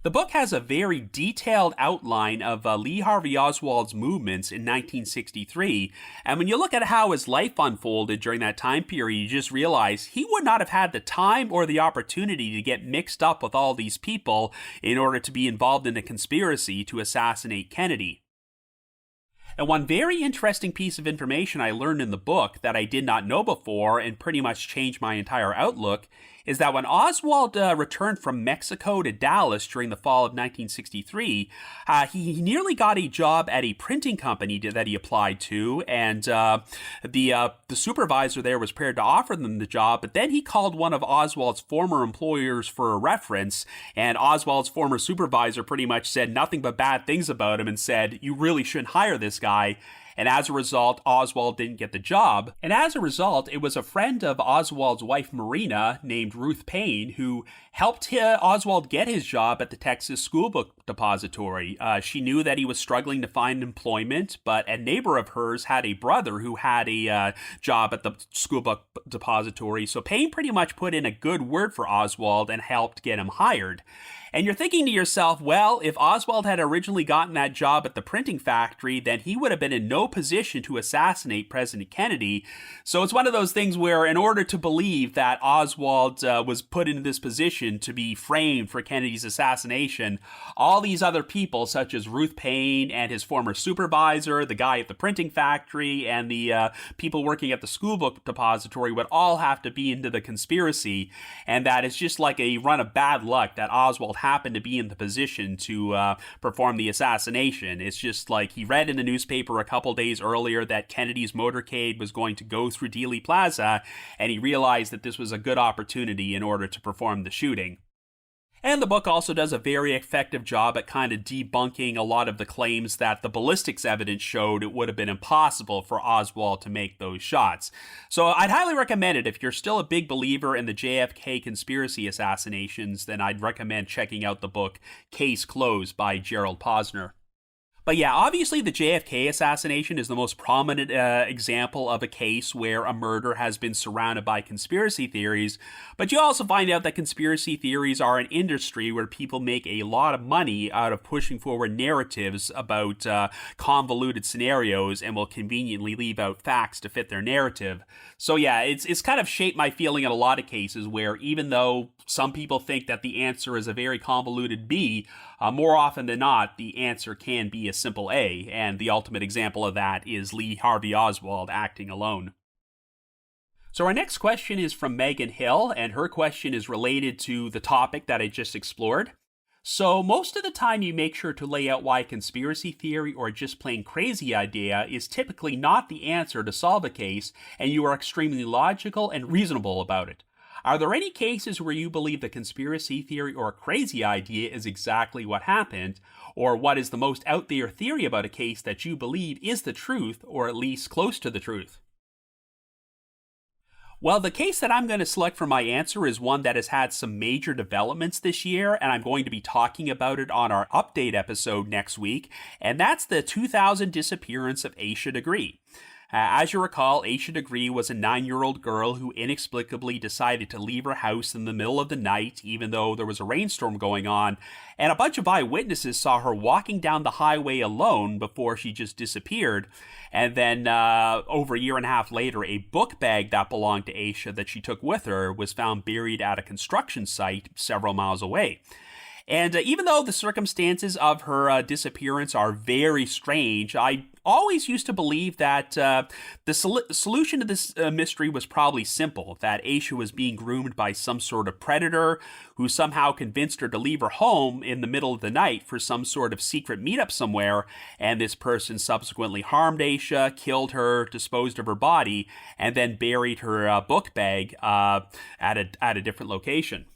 The book has a very detailed outline of Lee Harvey Oswald's movements in 1963, and when you look at how his life unfolded during that time period, you just realize he would not have had the time or the opportunity to get mixed up with all these people in order to be involved in a conspiracy to assassinate Kennedy. And one very interesting piece of information I learned in the book that I did not know before and pretty much changed my entire outlook is that when Oswald returned from Mexico to Dallas during the fall of 1963, he nearly got a job at a printing company that he applied to, and the supervisor there was prepared to offer them the job, but then he called one of Oswald's former employers for a reference, and Oswald's former supervisor pretty much said nothing but bad things about him and said, "You really shouldn't hire this guy." And as a result, Oswald didn't get the job. And as a result, it was a friend of Oswald's wife, Marina, named Ruth Payne, who helped Oswald get his job at the Texas School Book Depository. She knew that he was struggling to find employment, but a neighbor of hers had a brother who had a job at the School Book Depository. So Payne pretty much put in a good word for Oswald and helped get him hired. And you're thinking to yourself, well, if Oswald had originally gotten that job at the printing factory, then he would have been in no position to assassinate President Kennedy. So it's one of those things where in order to believe that Oswald was put into this position to be framed for Kennedy's assassination, all these other people, such as Ruth Payne and his former supervisor, the guy at the printing factory, and the people working at the school book depository would all have to be into the conspiracy. And that it's just like a run of bad luck that Oswald happened to be in the position to perform the assassination. It's just like he read in the newspaper a couple days earlier that Kennedy's motorcade was going to go through Dealey Plaza, and he realized that this was a good opportunity in order to perform the shooting. And the book also does a very effective job at kind of debunking a lot of the claims that the ballistics evidence showed it would have been impossible for Oswald to make those shots. So I'd highly recommend it. If you're still a big believer in the JFK conspiracy assassinations, then I'd recommend checking out the book Case Closed by Gerald Posner. But yeah, obviously the JFK assassination is the most prominent example of a case where a murder has been surrounded by conspiracy theories. But you also find out that conspiracy theories are an industry where people make a lot of money out of pushing forward narratives about convoluted scenarios and will conveniently leave out facts to fit their narrative. So yeah, it's kind of shaped my feeling in a lot of cases where even though some people think that the answer is a very convoluted B, more often than not, the answer can be a simple A, and the ultimate example of that is Lee Harvey Oswald acting alone. So our next question is from Megan Hill, and her question is related to the topic that I just explored. So most of the time you make sure to lay out why a conspiracy theory or just plain crazy idea is typically not the answer to solve a case, and you are extremely logical and reasonable about it. Are there any cases where you believe the conspiracy theory or crazy idea is exactly what happened, or what is the most out there theory about a case that you believe is the truth, or at least close to the truth? Well, the case that I'm going to select for my answer is one that has had some major developments this year, and I'm going to be talking about it on our update episode next week, and that's the 2000 disappearance of Aisha Degree. As you recall, Aisha Degree was a 9-year-old girl who inexplicably decided to leave her house in the middle of the night, even though there was a rainstorm going on, and a bunch of eyewitnesses saw her walking down the highway alone before she just disappeared. And then over a year and a half later, a book bag that belonged to Aisha that she took with her was found buried at a construction site several miles away. And even though the circumstances of her disappearance are very strange, I always used to believe that the solution to this mystery was probably simple, that Aisha was being groomed by some sort of predator who somehow convinced her to leave her home in the middle of the night for some sort of secret meetup somewhere, and this person subsequently harmed Aisha, killed her, disposed of her body, and then buried her book bag at a different location.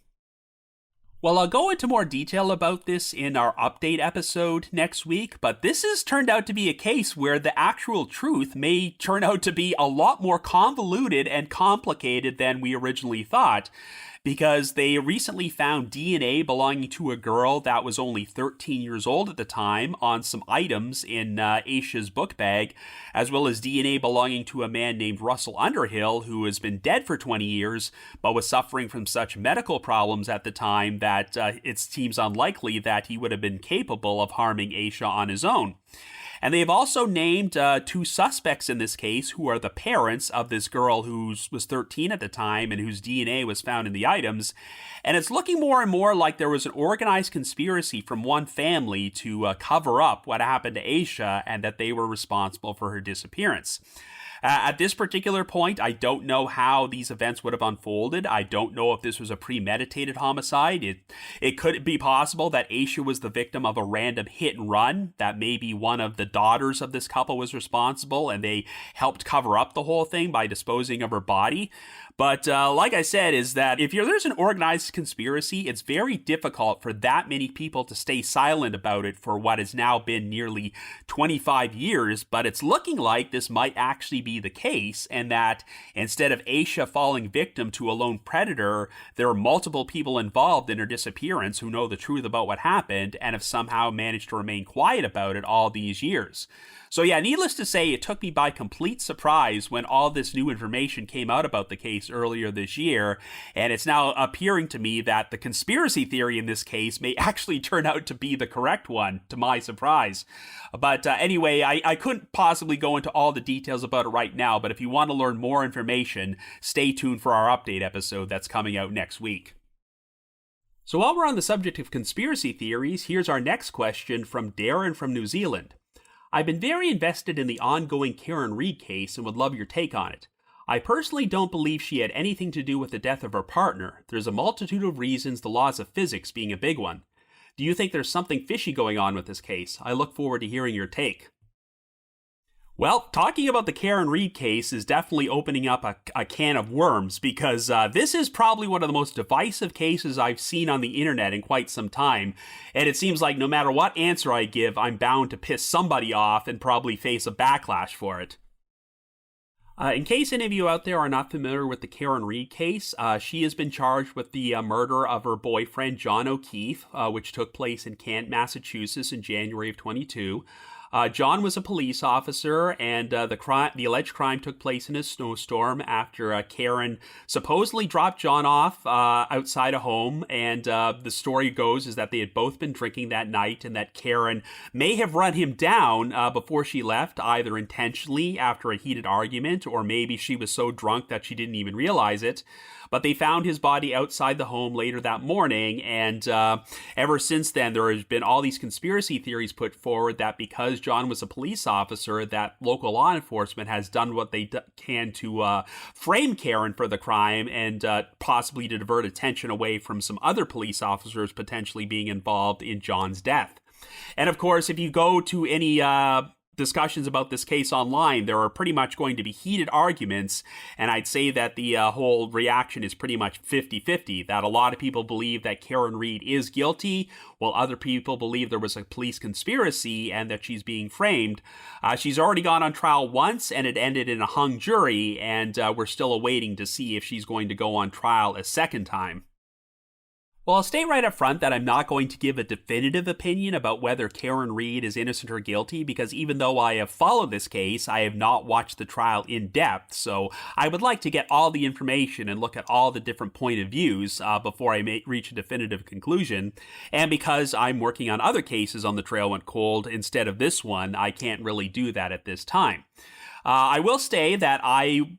Well, I'll go into more detail about this in our update episode next week, but this has turned out to be a case where the actual truth may turn out to be a lot more convoluted and complicated than we originally thought, because they recently found DNA belonging to a girl that was only 13 years old at the time on some items in Aisha's book bag, as well as DNA belonging to a man named Russell Underhill, who has been dead for 20 years, but was suffering from such medical problems at the time that it seems unlikely that he would have been capable of harming Aisha on his own. And they've also named two suspects in this case who are the parents of this girl who was 13 at the time and whose DNA was found in the items. And it's looking more and more like there was an organized conspiracy from one family to cover up what happened to Aisha and that they were responsible for her disappearance. At this particular point, I don't know how these events would have unfolded. I don't know if this was a premeditated homicide. It could be possible that Aisha was the victim of a random hit and run, that maybe one of the daughters of this couple was responsible and they helped cover up the whole thing by disposing of her body. But like I said, is that if there's an organized conspiracy, it's very difficult for that many people to stay silent about it for what has now been nearly 25 years. But it's looking like this might actually be the case, and that instead of Aisha falling victim to a lone predator, there are multiple people involved in her disappearance who know the truth about what happened and have somehow managed to remain quiet about it all these years. So yeah, needless to say, it took me by complete surprise when all this new information came out about the case earlier this year, and it's now appearing to me that the conspiracy theory in this case may actually turn out to be the correct one, to my surprise. But anyway, I couldn't possibly go into all the details about it right now, but if you want to learn more information, stay tuned for our update episode that's coming out next week. So while we're on the subject of conspiracy theories, here's our next question from Darren from New Zealand. I've been very invested in the ongoing Karen Read case and would love your take on it. I personally don't believe she had anything to do with the death of her partner. There's a multitude of reasons, the laws of physics being a big one. Do you think there's something fishy going on with this case? I look forward to hearing your take. Well, talking about the Karen Read case is definitely opening up a can of worms, because this is probably one of the most divisive cases I've seen on the internet in quite some time, and it seems like no matter what answer I give, I'm bound to piss somebody off and probably face a backlash for it. In case any of you out there are not familiar with the Karen Read case, she has been charged with the murder of her boyfriend, John O'Keefe, which took place in Kent, Massachusetts in January of 22. John was a police officer, and the alleged crime took place in a snowstorm after Karen supposedly dropped John off outside a home, and the story goes is that they had both been drinking that night, and that Karen may have run him down before she left, either intentionally after a heated argument, or maybe she was so drunk that she didn't even realize it. But they found his body outside the home later that morning, and ever since then, there has been all these conspiracy theories put forward that because John was a police officer, that local law enforcement has done what they can to frame Karen for the crime and possibly to divert attention away from some other police officers potentially being involved in John's death. And of course, if you go to any discussions about this case online, there are pretty much going to be heated arguments, and I'd say that the whole reaction is pretty much 50-50, that a lot of people believe that Karen Read is guilty, while other people believe there was a police conspiracy and that she's being framed. She's already gone on trial once, and it ended in a hung jury, and we're still awaiting to see if she's going to go on trial a second time. Well, I'll state right up front that I'm not going to give a definitive opinion about whether Karen Read is innocent or guilty, because even though I have followed this case, I have not watched the trial in depth, so I would like to get all the information and look at all the different point of views before I reach a definitive conclusion. And because I'm working on other cases on The Trail Went Cold instead of this one, I can't really do that at this time. I will say that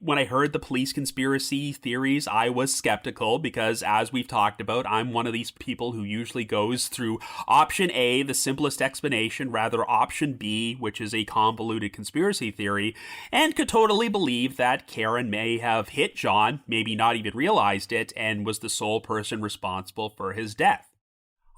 when I heard the police conspiracy theories, I was skeptical because, as we've talked about, I'm one of these people who usually goes through option A, the simplest explanation, rather option B, which is a convoluted conspiracy theory, and could totally believe that Karen may have hit John, maybe not even realized it, and was the sole person responsible for his death.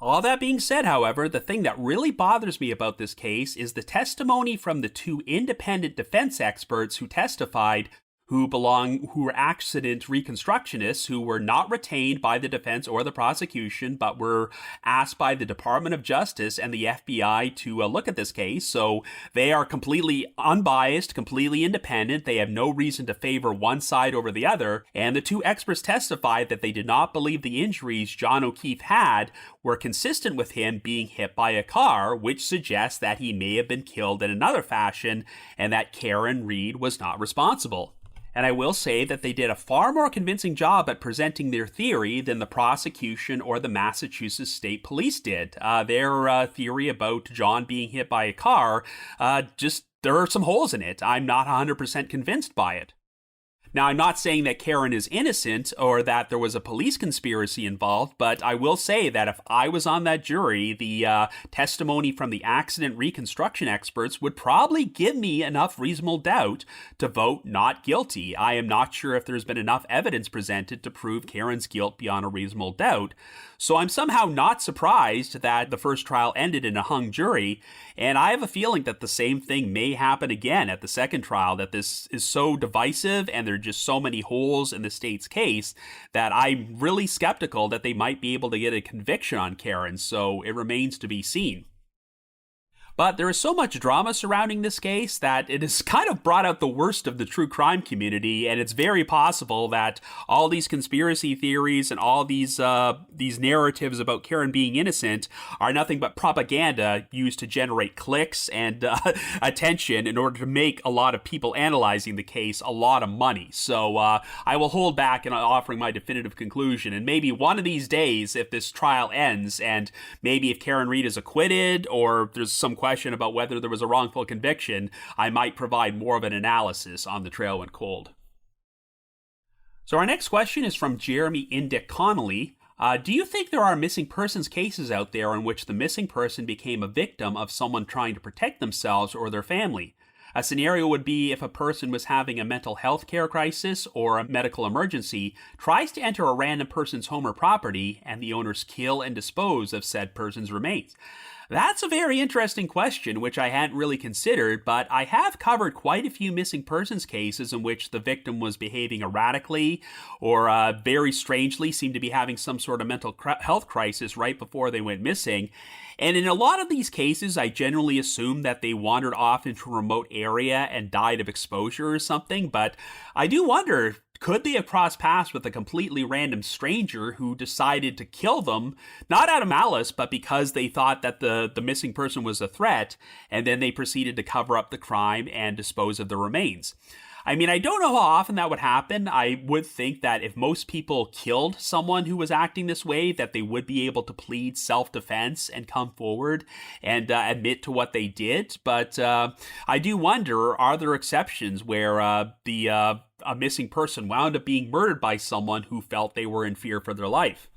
All that being said, however, the thing that really bothers me about this case is the testimony from the two independent defense experts who testified, who were accident reconstructionists who were not retained by the defense or the prosecution, but were asked by the Department of Justice and the FBI to look at this case. So they are completely unbiased, completely independent. They have no reason to favor one side over the other. And the two experts testified that they did not believe the injuries John O'Keefe had were consistent with him being hit by a car, which suggests that he may have been killed in another fashion and that Karen Read was not responsible. And I will say that they did a far more convincing job at presenting their theory than the prosecution or the Massachusetts State Police did. Their theory about John being hit by a car, there are some holes in it. I'm not 100% convinced by it. Now, I'm not saying that Karen is innocent or that there was a police conspiracy involved, but I will say that if I was on that jury, the testimony from the accident reconstruction experts would probably give me enough reasonable doubt to vote not guilty. I am not sure if there's been enough evidence presented to prove Karen's guilt beyond a reasonable doubt. So I'm somehow not surprised that the first trial ended in a hung jury, and I have a feeling that the same thing may happen again at the second trial, that this is so divisive and there are just so many holes in the state's case that I'm really skeptical that they might be able to get a conviction on Karen, so it remains to be seen. But there is so much drama surrounding this case that it has kind of brought out the worst of the true crime community, and it's very possible that all these conspiracy theories and all these narratives about Karen being innocent are nothing but propaganda used to generate clicks and attention in order to make a lot of people analyzing the case a lot of money. So I will hold back in offering my definitive conclusion, and maybe one of these days, if this trial ends, and maybe if Karen Read is acquitted or there's some question about whether there was a wrongful conviction, I might provide more of an analysis on The Trail Went Cold. So our next question is from Jeremy Indick Connolly. Do you think there are missing persons cases out there in which the missing person became a victim of someone trying to protect themselves or their family? A scenario would be if a person was having a mental health care crisis or a medical emergency, tries to enter a random person's home or property, and the owners kill and dispose of said person's remains. That's a very interesting question, which I hadn't really considered, but I have covered quite a few missing persons cases in which the victim was behaving erratically or very strangely seemed to be having some sort of mental health crisis right before they went missing. And in a lot of these cases, I generally assume that they wandered off into a remote area and died of exposure or something, but I do wonder, could they have crossed paths with a completely random stranger who decided to kill them, not out of malice, but because they thought that the missing person was a threat, and then they proceeded to cover up the crime and dispose of the remains? I mean, I don't know how often that would happen. I would think that if most people killed someone who was acting this way, that they would be able to plead self-defense and come forward and admit to what they did. But I do wonder, are there exceptions where a missing person wound up being murdered by someone who felt they were in fear for their life?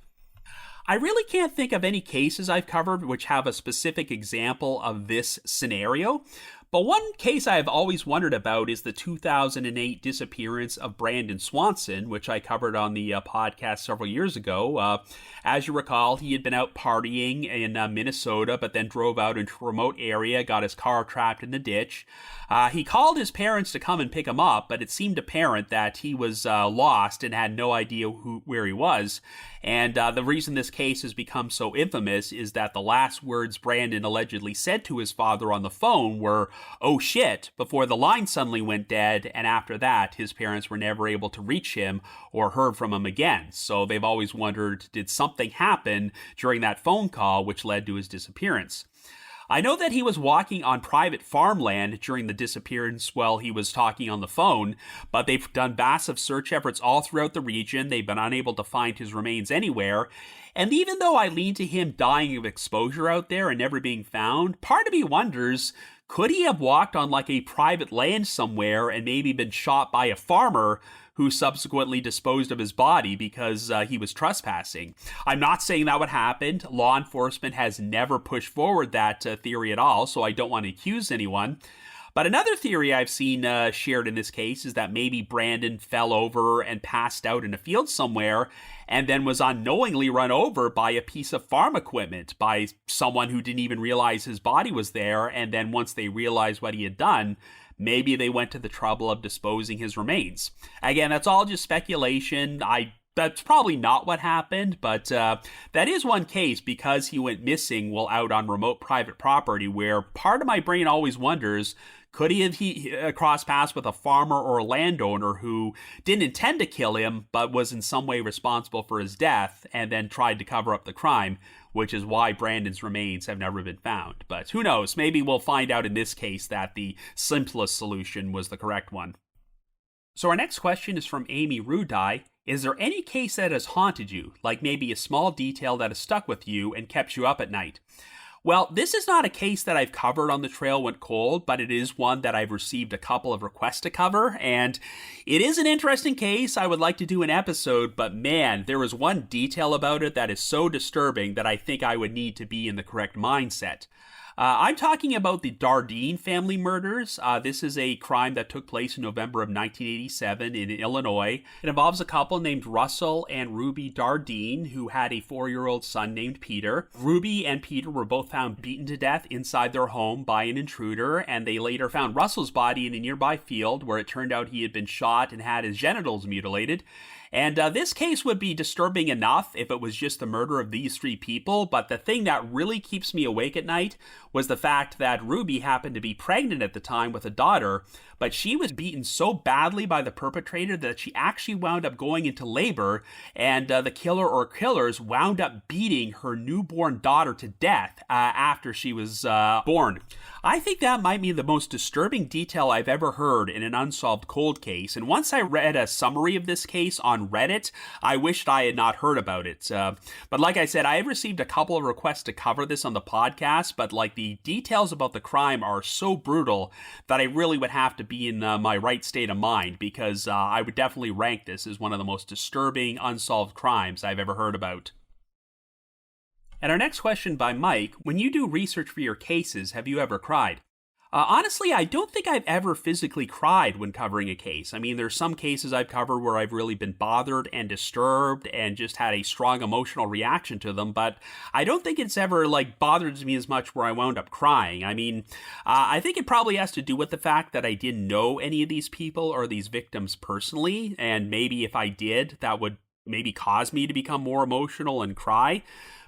I really can't think of any cases I've covered which have a specific example of this scenario. But one case I've always wondered about is the 2008 disappearance of Brandon Swanson, which I covered on the podcast several years ago. As you recall, he had been out partying in Minnesota, but then drove out into a remote area, got his car trapped in the ditch. He called his parents to come and pick him up, but it seemed apparent that he was lost and had no idea where he was. And the reason this case has become so infamous is that the last words Brandon allegedly said to his father on the phone were, "Oh shit," before the line suddenly went dead, and after that, his parents were never able to reach him or heard from him again. So they've always wondered, did something happen during that phone call which led to his disappearance? I know that he was walking on private farmland during the disappearance while he was talking on the phone, but they've done massive search efforts all throughout the region. They've been unable to find his remains anywhere. And even though I lean to him dying of exposure out there and never being found, part of me wonders, could he have walked on like a private land somewhere and maybe been shot by a farmer who subsequently disposed of his body because he was trespassing? I'm not saying that would happen. Law enforcement has never pushed forward that theory at all, so I don't want to accuse anyone. But another theory I've seen shared in this case is that maybe Brandon fell over and passed out in a field somewhere and then was unknowingly run over by a piece of farm equipment by someone who didn't even realize his body was there. And then once they realized what he had done, maybe they went to the trouble of disposing his remains. Again, that's all just speculation. That's probably not what happened, but that is one case, because he went missing while out on remote private property, where part of my brain always wonders, could he have crossed paths with a farmer or a landowner who didn't intend to kill him, but was in some way responsible for his death, and then tried to cover up the crime, which is why Brandon's remains have never been found. But who knows, maybe we'll find out in this case that the simplest solution was the correct one. So our next question is from Amy Rudai. Is there any case that has haunted you, like maybe a small detail that has stuck with you and kept you up at night? Well, this is not a case that I've covered on The Trail Went Cold, but it is one that I've received a couple of requests to cover, and it is an interesting case. I would like to do an episode, but man, there is one detail about it that is so disturbing that I think I would need to be in the correct mindset. I'm talking about the Dardeen family murders. This is a crime that took place in November of 1987 in Illinois. It involves a couple named Russell and Ruby Dardeen, who had a 4-year-old son named Peter. Ruby and Peter were both found beaten to death inside their home by an intruder, and they later found Russell's body in a nearby field where it turned out he had been shot and had his genitals mutilated. And this case would be disturbing enough if it was just the murder of these 3 people, but the thing that really keeps me awake at night was the fact that Ruby happened to be pregnant at the time with a daughter, but she was beaten so badly by the perpetrator that she actually wound up going into labor, and the killer or killers wound up beating her newborn daughter to death after she was born. I think that might be the most disturbing detail I've ever heard in an unsolved cold case, and once I read a summary of this case on Reddit, I wished I had not heard about it. But like I said, I have received a couple of requests to cover this on the podcast, but like the details about the crime are so brutal that I really would have to be in my right state of mind, because I would definitely rank this as one of the most disturbing unsolved crimes I've ever heard about. And our next question by Mike, when you do research for your cases, have you ever cried? Honestly, I don't think I've ever physically cried when covering a case. I mean, there's some cases I've covered where I've really been bothered and disturbed and just had a strong emotional reaction to them, but I don't think it's ever, bothered me as much where I wound up crying. I mean, I think it probably has to do with the fact that I didn't know any of these people or these victims personally, and maybe if I did, that would maybe cause me to become more emotional and cry.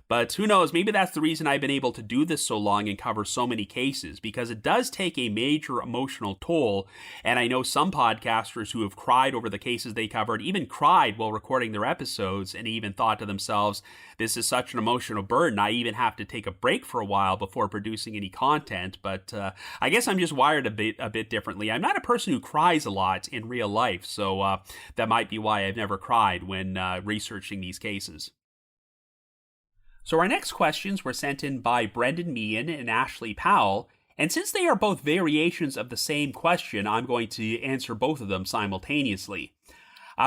But who knows, maybe that's the reason I've been able to do this so long and cover so many cases, because it does take a major emotional toll, and I know some podcasters who have cried over the cases they covered, even cried while recording their episodes, and even thought to themselves, this is such an emotional burden, I even have to take a break for a while before producing any content. But I guess I'm just wired a bit differently. I'm not a person who cries a lot in real life, so that might be why I've never cried when researching these cases. So our next questions were sent in by Brendan Meehan and Ashley Powell, and since they are both variations of the same question, I'm going to answer both of them simultaneously.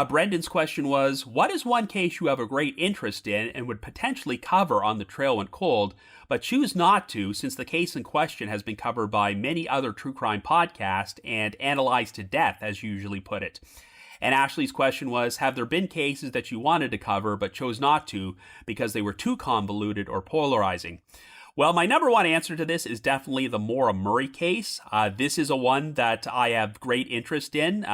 Brendan's question was, what is one case you have a great interest in and would potentially cover on The Trail Went Cold, but choose not to since the case in question has been covered by many other true crime podcasts and analyzed to death, as you usually put it? And Ashley's question was, have there been cases that you wanted to cover but chose not to because they were too convoluted or polarizing? Well, my number one answer to this is definitely the Maura Murray case. This is a one that I have great interest in.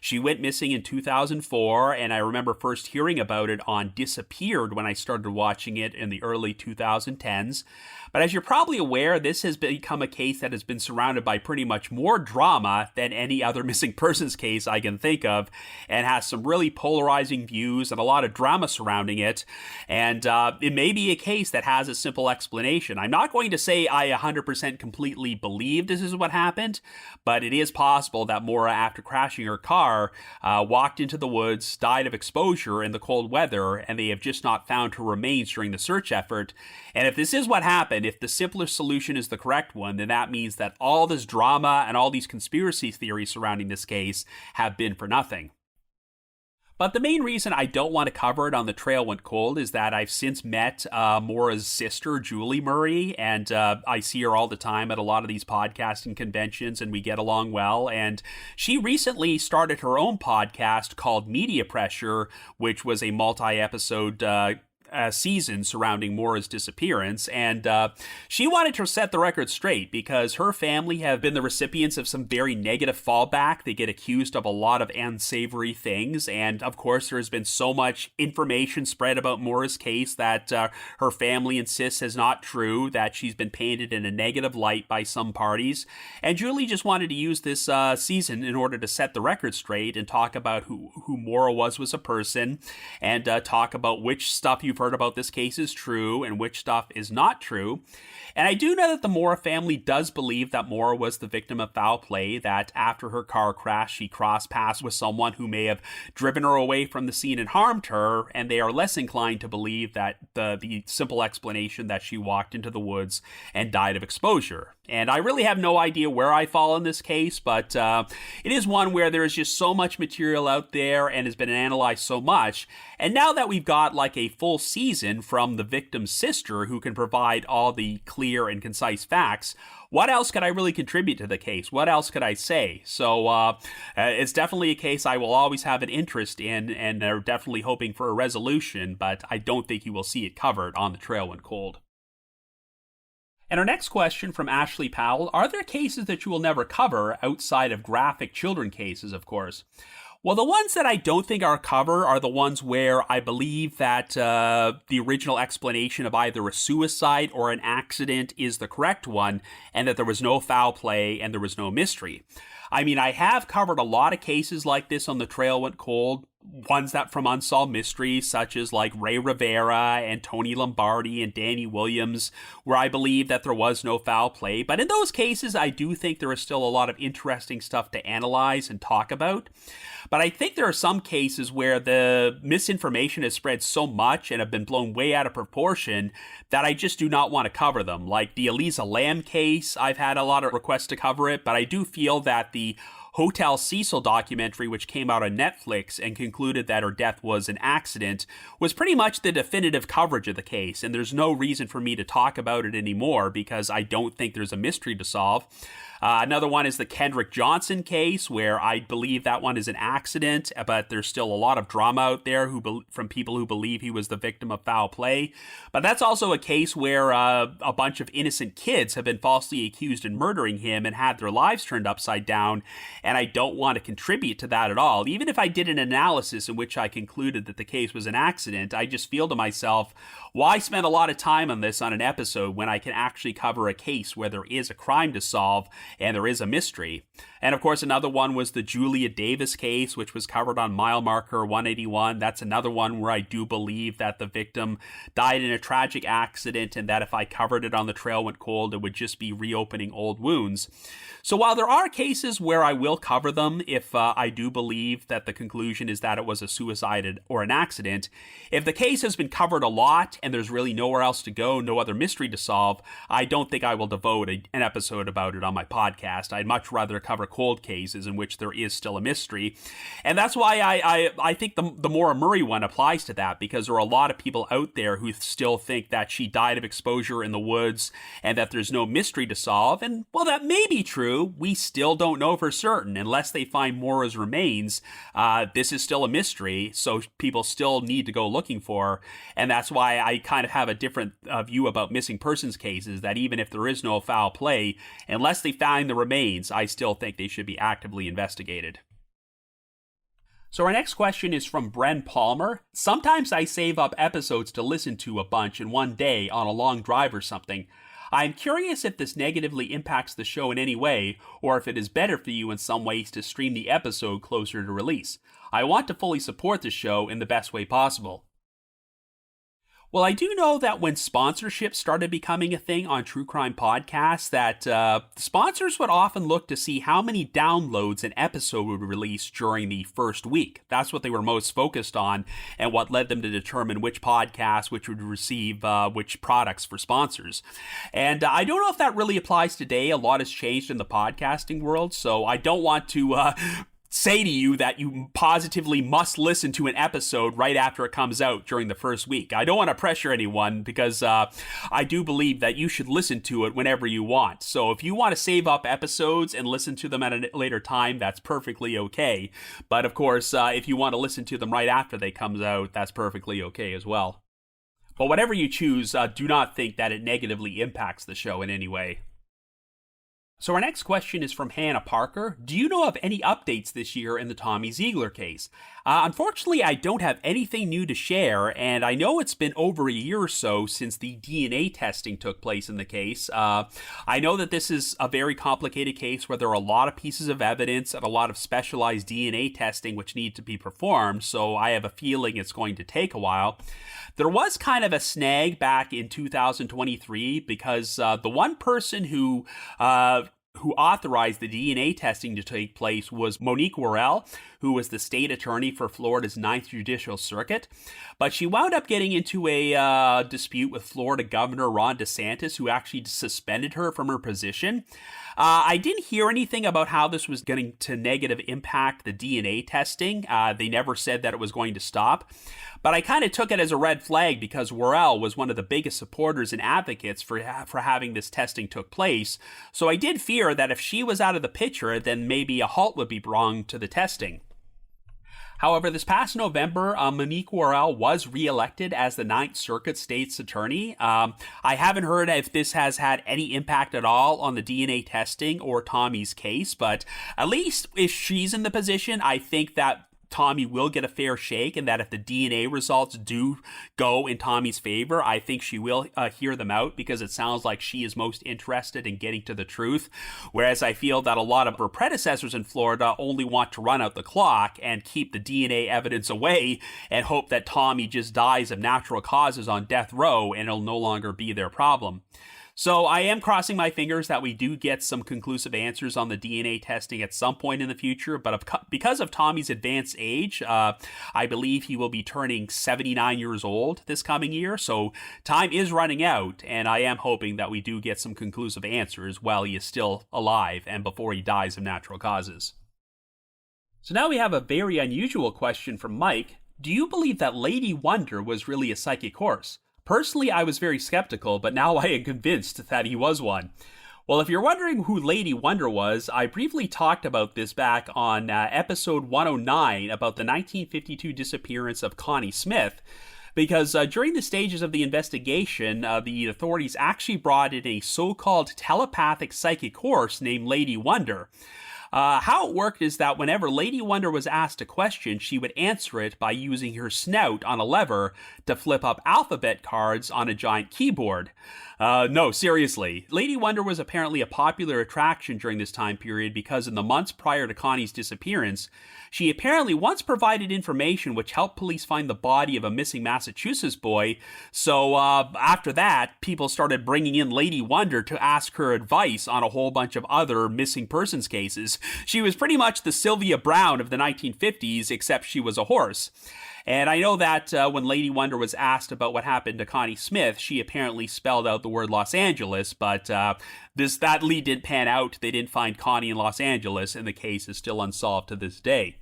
She went missing in 2004, and I remember first hearing about it on Disappeared when I started watching it in the early 2010s. But as you're probably aware, this has become a case that has been surrounded by pretty much more drama than any other missing persons case I can think of, and has some really polarizing views and a lot of drama surrounding it. And it may be a case that has a simple explanation. I'm not going to say I 100% completely believe this is what happened, but it is possible that Maura, after crashing her car, walked into the woods, died of exposure in the cold weather, and they have just not found her remains during the search effort. And if this is what happened, if the simpler solution is the correct one, then that means that all this drama and all these conspiracy theories surrounding this case have been for nothing. But the main reason I don't want to cover it on The Trail Went Cold is that I've since met Maura's sister, Julie Murray, and I see her all the time at a lot of these podcasting conventions, and we get along well. And she recently started her own podcast called Media Pressure, which was a multi-episode season surrounding Maura's disappearance, and she wanted to set the record straight because her family have been the recipients of some very negative fallback. They get accused of a lot of unsavory things, and of course there has been so much information spread about Maura's case that her family insists is not true, that she's been painted in a negative light by some parties, and Julie just wanted to use this season in order to set the record straight and talk about who Maura was a person, and talk about which stuff you've heard about this case is true and which stuff is not true. And I do know that the Mora family does believe that Mora was the victim of foul play, that after her car crash, she crossed paths with someone who may have driven her away from the scene and harmed her, and they are less inclined to believe that the simple explanation that she walked into the woods and died of exposure. And I really have no idea where I fall in this case, but it is one where there is just so much material out there and has been analyzed so much. And now that we've got like a full season from the victim's sister who can provide all the clear and concise facts, what else could I really contribute to the case? What else could I say? So it's definitely a case I will always have an interest in, and they're definitely hoping for a resolution, but I don't think you will see it covered on The Trail Went Cold. And our next question from Ashley Powell: are there cases that you will never cover outside of graphic children cases, of course? Well, the ones that I don't think are covered are the ones where I believe that the original explanation of either a suicide or an accident is the correct one, and that there was no foul play and there was no mystery. I mean, I have covered a lot of cases like this on The Trail Went Cold, ones that from Unsolved Mysteries, such as like Ray Rivera and Tony Lombardi and Danny Williams, where I believe that there was no foul play. But in those cases, I do think there is still a lot of interesting stuff to analyze and talk about. But I think there are some cases where the misinformation has spread so much and have been blown way out of proportion that I just do not want to cover them. Like the Eliza Lamb case, I've had a lot of requests to cover it, but I do feel that the Hotel Cecil documentary, which came out on Netflix and concluded that her death was an accident, was pretty much the definitive coverage of the case, and there's no reason for me to talk about it anymore because I don't think there's a mystery to solve. Another one is the Kendrick Johnson case, where I believe that one is an accident, but there's still a lot of drama out there from people who believe he was the victim of foul play. But that's also a case where a bunch of innocent kids have been falsely accused of murdering him and had their lives turned upside down, and I don't want to contribute to that at all. Even if I did an analysis in which I concluded that the case was an accident, I just feel to myself, why spend a lot of time on this on an episode when I can actually cover a case where there is a crime to solve and there is a mystery? And of course, another one was the Julia Davis case, which was covered on Mile Marker 181. That's another one where I do believe that the victim died in a tragic accident, and that if I covered it on The Trail Went Cold, it would just be reopening old wounds. So while there are cases where I will cover them if I do believe that the conclusion is that it was a suicide or an accident, if the case has been covered a lot and there's really nowhere else to go, no other mystery to solve, I don't think I will devote an episode about it on my podcast. I'd much rather cover cold cases in which there is still a mystery. And that's why I think the Maura Murray one applies to that, because there are a lot of people out there who still think that she died of exposure in the woods and that there's no mystery to solve. And while that may be true, we still don't know for certain. Unless they find Maura's remains, this is still a mystery, so people still need to go looking for her. And that's why I kind of have a different view about missing persons cases, that even if there is no foul play, unless they find the remains, I still think they should be actively investigated. So our next question is from Bren Palmer. Sometimes I save up episodes to listen to a bunch in one day on a long drive or something. I'm curious if this negatively impacts the show in any way, or if it is better for you in some ways to stream the episode closer to release. I want to fully support the show in the best way possible. Well, I do know that when sponsorship started becoming a thing on true crime podcasts, that sponsors would often look to see how many downloads an episode would release during the first week. That's what they were most focused on, and what led them to determine which podcasts which would receive which products for sponsors. And I don't know if that really applies today. A lot has changed in the podcasting world, so I don't want to say to you that you positively must listen to an episode right after it comes out during the first week. I don't want to pressure anyone, because I do believe that you should listen to it whenever you want. So if you want to save up episodes and listen to them at a later time, that's perfectly okay. But of course, if you want to listen to them right after they come out, that's perfectly okay as well. But whatever you choose, do not think that it negatively impacts the show in any way. So our next question is from Hannah Parker. Do you know of any updates this year in the Tommy Ziegler case? Unfortunately, I don't have anything new to share, and I know it's been over a year or so since the DNA testing took place in the case. I know that this is a very complicated case where there are a lot of pieces of evidence and a lot of specialized DNA testing which need to be performed, so I have a feeling it's going to take a while. There was kind of a snag back in 2023 because the one person who authorized the DNA testing to take place was Monique Worrell, who was the state attorney for Florida's 9th Judicial Circuit. But she wound up getting into a dispute with Florida Governor Ron DeSantis, who actually suspended her from her position. I didn't hear anything about how this was going to negative impact the DNA testing. They never said that it was going to stop. But I kind of took it as a red flag because Worrell was one of the biggest supporters and advocates for having this testing took place. So I did fear that if she was out of the picture, then maybe a halt would be brought to the testing. However, this past November, Monique Worrell was reelected as the 9th Circuit State's attorney. I haven't heard if this has had any impact at all on the DNA testing or Tommy's case, but at least if she's in the position, I think that Tommy will get a fair shake, and that if the DNA results do go in Tommy's favor, I think she will hear them out, because it sounds like she is most interested in getting to the truth, whereas I feel that a lot of her predecessors in Florida only want to run out the clock and keep the DNA evidence away and hope that Tommy just dies of natural causes on death row and it'll no longer be their problem. So I am crossing my fingers that we do get some conclusive answers on the DNA testing at some point in the future, but because of Tommy's advanced age, I believe he will be turning 79 years old this coming year, so time is running out, and I am hoping that we do get some conclusive answers while he is still alive and before he dies of natural causes. So now we have a very unusual question from Mike. Do you believe that Lady Wonder was really a psychic horse? Personally, I was very skeptical, but now I am convinced that he was one. Well, if you're wondering who Lady Wonder was, I briefly talked about this back on episode 109 about the 1952 disappearance of Connie Smith, because during the stages of the investigation, the authorities actually brought in a so-called telepathic psychic horse named Lady Wonder. How it worked is that whenever Lady Wonder was asked a question, she would answer it by using her snout on a lever to flip up alphabet cards on a giant keyboard. No, seriously. Lady Wonder was apparently a popular attraction during this time period because in the months prior to Connie's disappearance, she apparently once provided information which helped police find the body of a missing Massachusetts boy. So after that, people started bringing in Lady Wonder to ask her advice on a whole bunch of other missing persons cases. She was pretty much the Sylvia Browne of the 1950s, except she was a horse. And I know that when Lady Wonder was asked about what happened to Connie Smith, she apparently spelled out the word Los Angeles, but that lead didn't pan out. They didn't find Connie in Los Angeles, and the case is still unsolved to this day.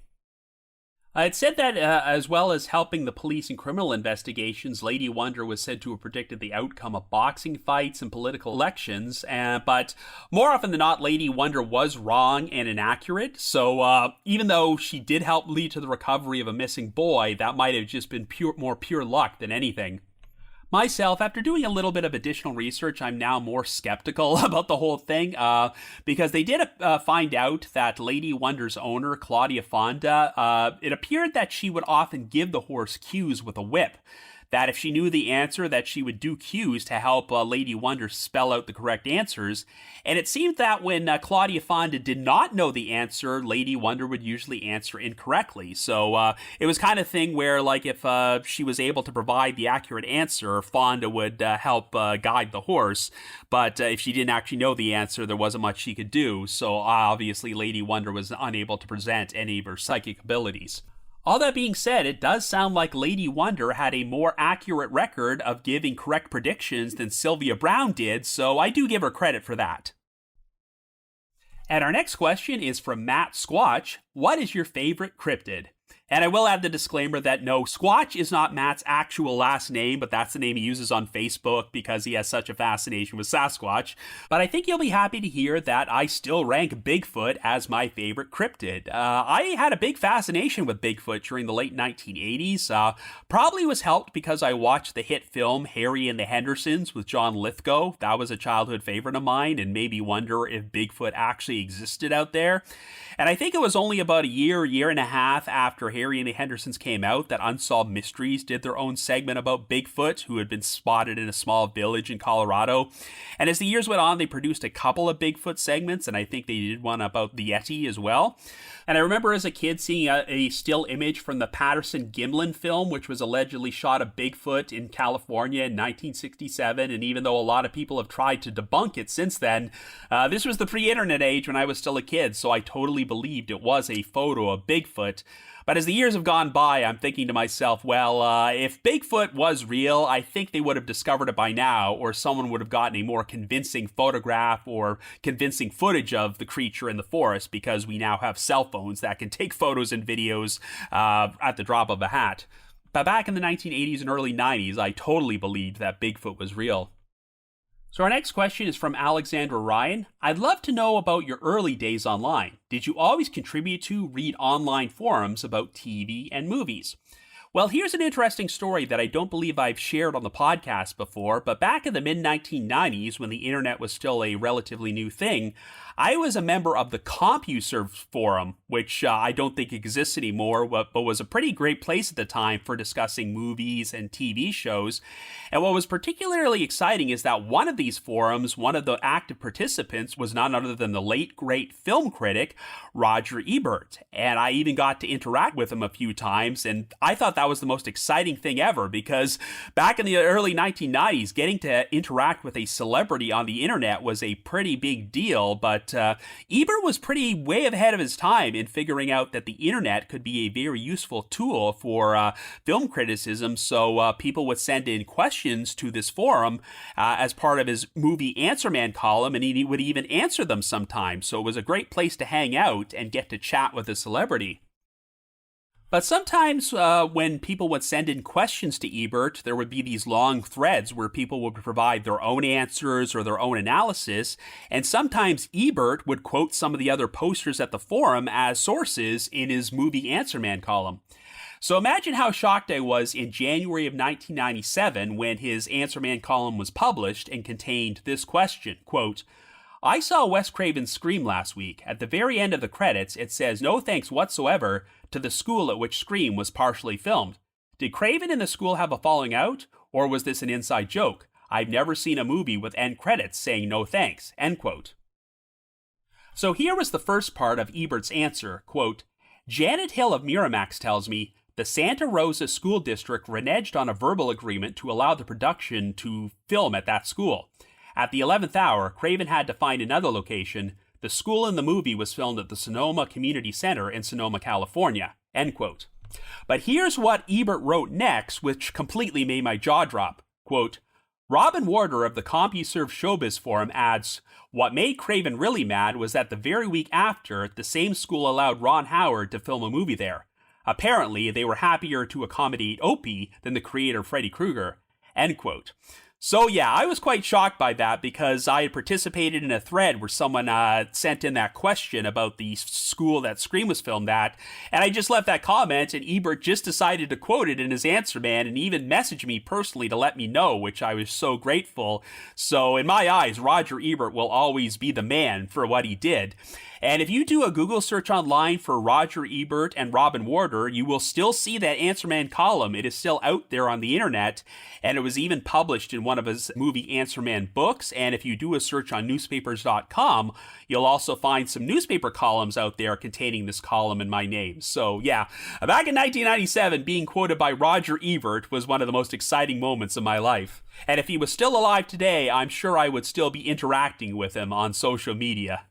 It said that as well as helping the police in criminal investigations, Lady Wonder was said to have predicted the outcome of boxing fights and political elections, but more often than not, Lady Wonder was wrong and inaccurate, so even though she did help lead to the recovery of a missing boy, that might have just been more pure luck than anything. Myself, after doing a little bit of additional research, I'm now more skeptical about the whole thing, because they did find out that Lady Wonder's owner, Claudia Fonda, it appeared that she would often give the horse cues with a whip. That if she knew the answer, that she would do cues to help Lady Wonder spell out the correct answers. And it seemed that when Claudia Fonda did not know the answer, Lady Wonder would usually answer incorrectly. So it was kind of thing where, like, if she was able to provide the accurate answer, Fonda would help guide the horse. But if she didn't actually know the answer, there wasn't much she could do. So obviously Lady Wonder was unable to present any of her psychic abilities. All that being said, it does sound like Lady Wonder had a more accurate record of giving correct predictions than Sylvia Browne did, so I do give her credit for that. And our next question is from Matt Squatch. What is your favorite cryptid? And I will add the disclaimer that no, Squatch is not Matt's actual last name, but that's the name he uses on Facebook because he has such a fascination with Sasquatch. But I think you'll be happy to hear that I still rank Bigfoot as my favorite cryptid. I had a big fascination with Bigfoot during the late 1980s. Probably was helped because I watched the hit film Harry and the Hendersons with John Lithgow. That was a childhood favorite of mine and made me wonder if Bigfoot actually existed out there. And I think it was only about a year and a half after Harry and the Hendersons came out that Unsolved Mysteries did their own segment about Bigfoot, who had been spotted in a small village in Colorado. And as the years went on, they produced a couple of Bigfoot segments, and I think they did one about the Yeti as well. And I remember as a kid seeing a still image from the Patterson-Gimlin film, which was allegedly shot of Bigfoot in California in 1967. And even though a lot of people have tried to debunk it since then, this was the pre-internet age when I was still a kid, so I totally believed it was a photo of Bigfoot. But as the years have gone by, I'm thinking to myself, well, if Bigfoot was real, I think they would have discovered it by now, or someone would have gotten a more convincing photograph or convincing footage of the creature in the forest, because we now have cell phones that can take photos and videos at the drop of a hat. But back in the 1980s and early 90s, I totally believed that Bigfoot was real. So our next question is from Alexandra Ryan. I'd love to know about your early days online. Did you always contribute to read online forums about TV and movies? Well, here's an interesting story that I don't believe I've shared on the podcast before, but back in the mid-1990s, when the internet was still a relatively new thing, I was a member of the CompuServe forum, which I don't think exists anymore, but was a pretty great place at the time for discussing movies and TV shows. And what was particularly exciting is that one of these forums, one of the active participants, was none other than the late, great film critic, Roger Ebert. And I even got to interact with him a few times, and I thought that was the most exciting thing ever, because back in the early 1990s, getting to interact with a celebrity on the internet was a pretty big deal, but Ebert was pretty way ahead of his time in figuring out that the internet could be a very useful tool for film criticism, so people would send in questions to this forum as part of his movie Answer Man column, and he would even answer them sometimes, so it was a great place to hang out and get to chat with a celebrity. But sometimes when people would send in questions to Ebert, there would be these long threads where people would provide their own answers or their own analysis, and sometimes Ebert would quote some of the other posters at the forum as sources in his movie Answer Man column. So imagine how shocked I was in January of 1997 when his Answer Man column was published and contained this question, quote, I saw Wes Craven's Scream last week. At the very end of the credits, it says no thanks whatsoever to the school at which Scream was partially filmed. Did Craven and the school have a falling out, or was this an inside joke? I've never seen a movie with end credits saying no thanks, end quote. So here was the first part of Ebert's answer, quote, Janet Hill of Miramax tells me the Santa Rosa School District reneged on a verbal agreement to allow the production to film at that school. At the 11th hour, Craven had to find another location. The school in the movie was filmed at the Sonoma Community Center in Sonoma, California. End quote. But here's what Ebert wrote next, which completely made my jaw drop. Quote, Robin Warder of the CompuServe Showbiz Forum adds, what made Craven really mad was that the very week after, the same school allowed Ron Howard to film a movie there. Apparently, they were happier to accommodate Opie than the creator Freddy Krueger. End quote. So yeah, I was quite shocked by that because I had participated in a thread where someone sent in that question about the school that Scream was filmed at, and I just left that comment, and Ebert just decided to quote it in his Answer Man and even messaged me personally to let me know, which I was so grateful. So in my eyes, Roger Ebert will always be the man for what he did. And if you do a Google search online for Roger Ebert and Robin Warder, you will still see that Answer Man column. It is still out there on the internet, and it was even published in one of his movie Answer Man books. And if you do a search on newspapers.com, you'll also find some newspaper columns out there containing this column in my name. So yeah, back in 1997, being quoted by Roger Ebert was one of the most exciting moments of my life. And if he was still alive today, I'm sure I would still be interacting with him on social media.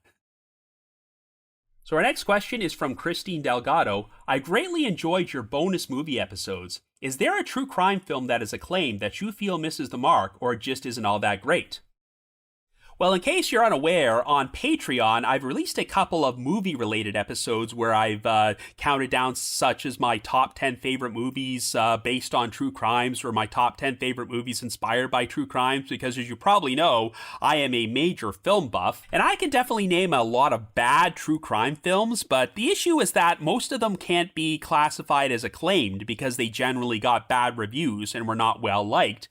So our next question is from Christine Delgado. I greatly enjoyed your bonus movie episodes. Is there a true crime film that is acclaimed that you feel misses the mark or just isn't all that great? Well, in case you're unaware, on Patreon, I've released a couple of movie-related episodes where I've counted down such as my top 10 favorite movies based on true crimes or my top 10 favorite movies inspired by true crimes, because as you probably know, I am a major film buff, and I can definitely name a lot of bad true crime films, but the issue is that most of them can't be classified as acclaimed because they generally got bad reviews and were not well liked.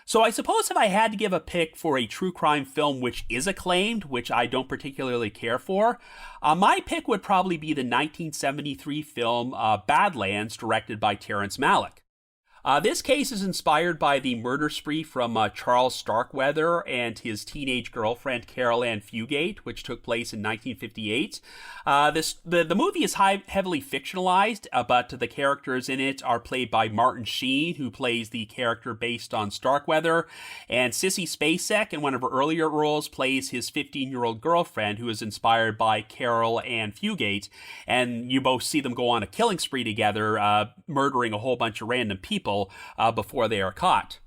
So I suppose if I had to give a pick for a true crime film which is acclaimed, which I don't particularly care for, my pick would probably be the 1973 film Badlands, directed by Terrence Malick. This case is inspired by the murder spree from Charles Starkweather and his teenage girlfriend Carol Ann Fugate, which took place in 1958. The movie is heavily fictionalized, but the characters in it are played by Martin Sheen, who plays the character based on Starkweather, and Sissy Spacek, in one of her earlier roles, plays his 15-year-old girlfriend, who is inspired by Carol Ann Fugate, and you both see them go on a killing spree together, murdering a whole bunch of random people before they are caught.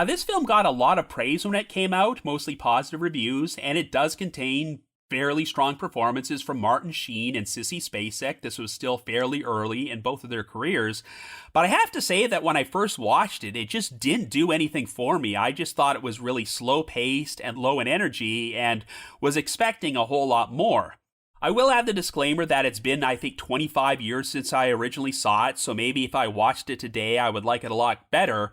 This film got a lot of praise when it came out, mostly positive reviews, and it does contain fairly strong performances from Martin Sheen and Sissy Spacek. This was still fairly early in both of their careers. But I have to say that when I first watched it, it just didn't do anything for me. I just thought it was really slow-paced and low in energy and was expecting a whole lot more. I will add the disclaimer that it's been, I think, 25 years since I originally saw it, so maybe if I watched it today, I would like it a lot better.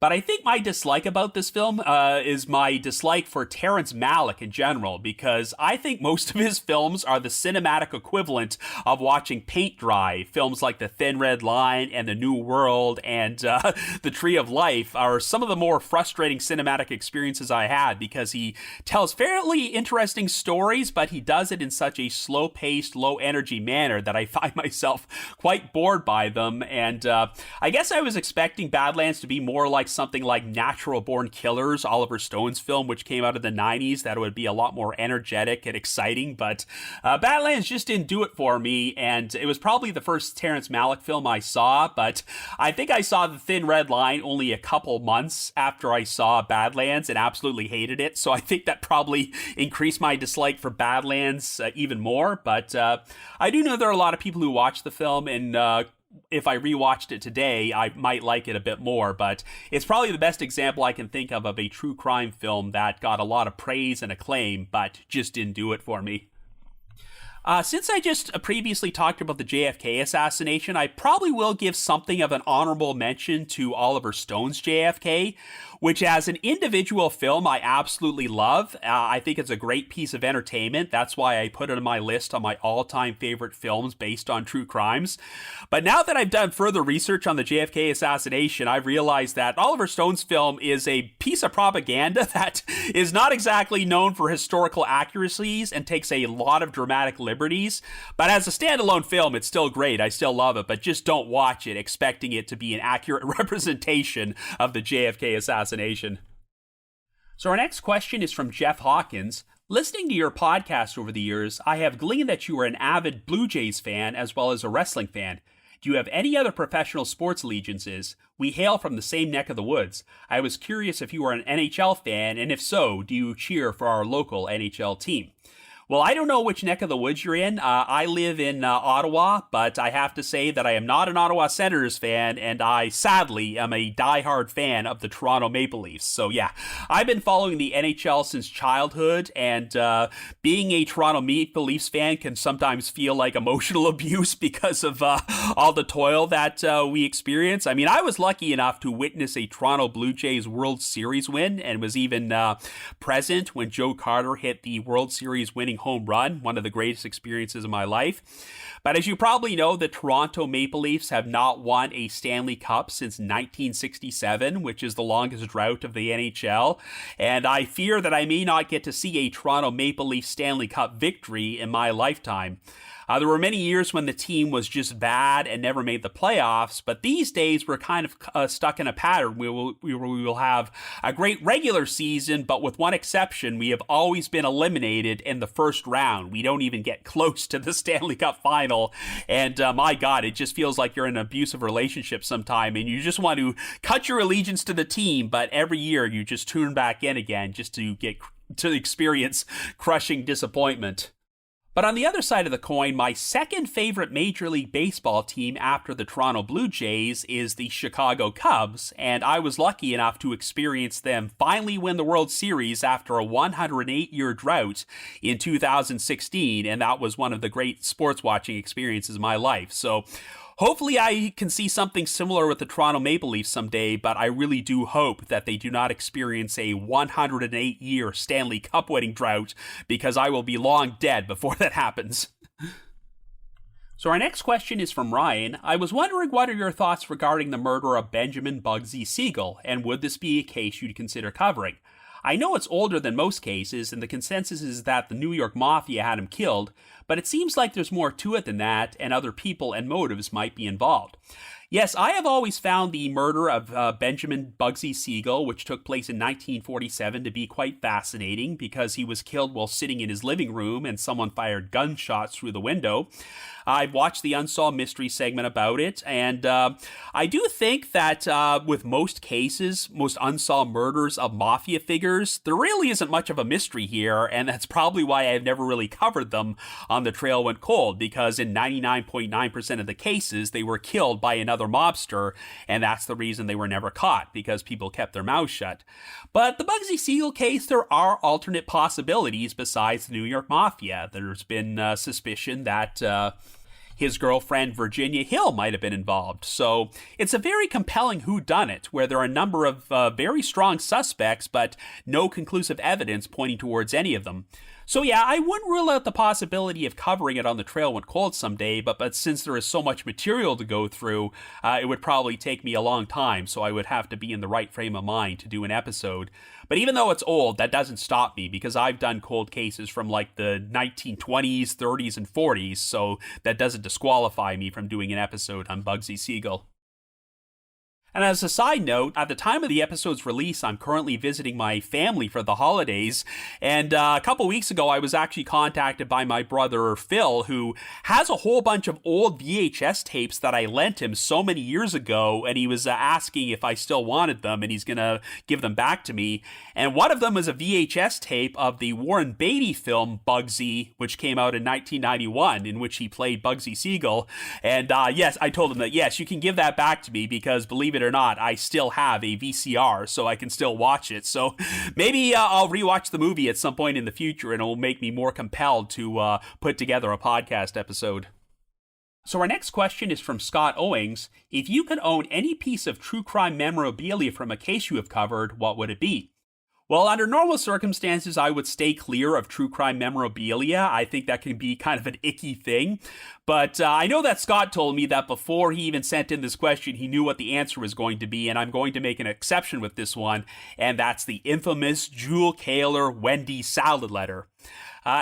But I think my dislike about this film is my dislike for Terrence Malick in general, because I think most of his films are the cinematic equivalent of watching paint dry. Films like The Thin Red Line and The New World and The Tree of Life are some of the more frustrating cinematic experiences I had, because he tells fairly interesting stories, but he does it in such a slow-paced, low-energy manner that I find myself quite bored by them. And I guess I was expecting Badlands to be more like something like Natural Born Killers, Oliver Stone's film, which came out in the 90s, that would be a lot more energetic and exciting, but Badlands just didn't do it for me, and it was probably the first Terrence Malick film I saw, but I think I saw The Thin Red Line only a couple months after I saw Badlands and absolutely hated it, so I think that probably increased my dislike for Badlands even more, but I do know there are a lot of people who watch the film, and if I rewatched it today, I might like it a bit more, but it's probably the best example I can think of a true crime film that got a lot of praise and acclaim, but just didn't do it for me. Since I just previously talked about the JFK assassination, I probably will give something of an honorable mention to Oliver Stone's JFK, which as an individual film I absolutely love. I think it's a great piece of entertainment. That's why I put it on my list on my all-time favorite films based on true crimes. But now that I've done further research on the JFK assassination, I've realized that Oliver Stone's film is a piece of propaganda that is not exactly known for historical accuracies and takes a lot of dramatic liberties. But as a standalone film, it's still great. I still love it, but just don't watch it expecting it to be an accurate representation of the JFK assassination. So our next question is from Jeff Hawkins. Listening to your podcast over the years, I have gleaned that you are an avid Blue Jays fan as well as a wrestling fan. Do you have any other professional sports allegiances? We hail from the same neck of the woods. I was curious if you are an NHL fan, and if so, do you cheer for our local NHL team? Well, I don't know which neck of the woods you're in. I live in Ottawa, but I have to say that I am not an Ottawa Senators fan, and I sadly am a diehard fan of the Toronto Maple Leafs. So yeah, I've been following the NHL since childhood, and being a Toronto Maple Leafs fan can sometimes feel like emotional abuse because of all the toil that we experience. I mean, I was lucky enough to witness a Toronto Blue Jays World Series win, and was even present when Joe Carter hit the World Series winning home run, one of the greatest experiences of my life. But as you probably know, the Toronto Maple Leafs have not won a Stanley Cup since 1967, which is the longest drought of the NHL, and I fear that I may not get to see a Toronto Maple Leafs Stanley Cup victory in my lifetime. There were many years when the team was just bad and never made the playoffs, but these days we're kind of stuck in a pattern. We will have a great regular season, but with one exception, we have always been eliminated in the first round. We don't even get close to the Stanley Cup final, and my God, it just feels like you're in an abusive relationship sometime, and you just want to cut your allegiance to the team, but every year you just tune back in again just to experience crushing disappointment. But on the other side of the coin, my second favorite Major League Baseball team after the Toronto Blue Jays is the Chicago Cubs, and I was lucky enough to experience them finally win the World Series after a 108-year drought in 2016, and that was one of the great sports watching experiences of my life. So Hopefully I can see something similar with the Toronto Maple Leafs someday, but I really do hope that they do not experience a 108-year Stanley Cup winning drought, because I will be long dead before that happens. So our next question is from Ryan. I was wondering, what are your thoughts regarding the murder of Benjamin Bugsy Siegel, and would this be a case you'd consider covering? I know it's older than most cases, and the consensus is that the New York Mafia had him killed, but it seems like there's more to it than that, and other people and motives might be involved. Yes, I have always found the murder of Benjamin Bugsy Siegel, which took place in 1947, to be quite fascinating, because he was killed while sitting in his living room and someone fired gunshots through the window. I've watched the Unsolved Mysteries segment about it, and I do think that with most cases, most unsolved murders of mafia figures, there really isn't much of a mystery here, and that's probably why I've never really covered them on The Trail Went Cold, because in 99.9% of the cases, they were killed by another mobster, and that's the reason they were never caught, because people kept their mouths shut. But the Bugsy Siegel case, there are alternate possibilities besides the New York Mafia. There's been suspicion that his girlfriend Virginia Hill might have been involved. So it's a very compelling whodunit, where there are a number of very strong suspects, but no conclusive evidence pointing towards any of them. So yeah, I wouldn't rule out the possibility of covering it on The Trail Went Cold someday, but since there is so much material to go through, it would probably take me a long time, so I would have to be in the right frame of mind to do an episode. But even though it's old, that doesn't stop me, because I've done cold cases from like the 1920s, 30s, and 40s, so that doesn't disqualify me from doing an episode on Bugsy Siegel. And as a side note, at the time of the episode's release, I'm currently visiting my family for the holidays, and a couple weeks ago, I was actually contacted by my brother Phil, who has a whole bunch of old VHS tapes that I lent him so many years ago, and he was asking if I still wanted them, and he's gonna give them back to me. And one of them is a VHS tape of the Warren Beatty film Bugsy, which came out in 1991, in which he played Bugsy Siegel. And yes, I told him that, yes, you can give that back to me, because believe it or not, I still have a VCR, so I can still watch it. So maybe I'll rewatch the movie at some point in the future, and it will make me more compelled to put together a podcast episode. So our next question is from Scott Owings. If you could own any piece of true crime memorabilia from a case you have covered, what would it be? Well, under normal circumstances, I would stay clear of true crime memorabilia. I think that can be kind of an icky thing. But I know that Scott told me that before he even sent in this question, he knew what the answer was going to be, and I'm going to make an exception with this one, and that's the infamous Jewel Kaler Wendy salad letter.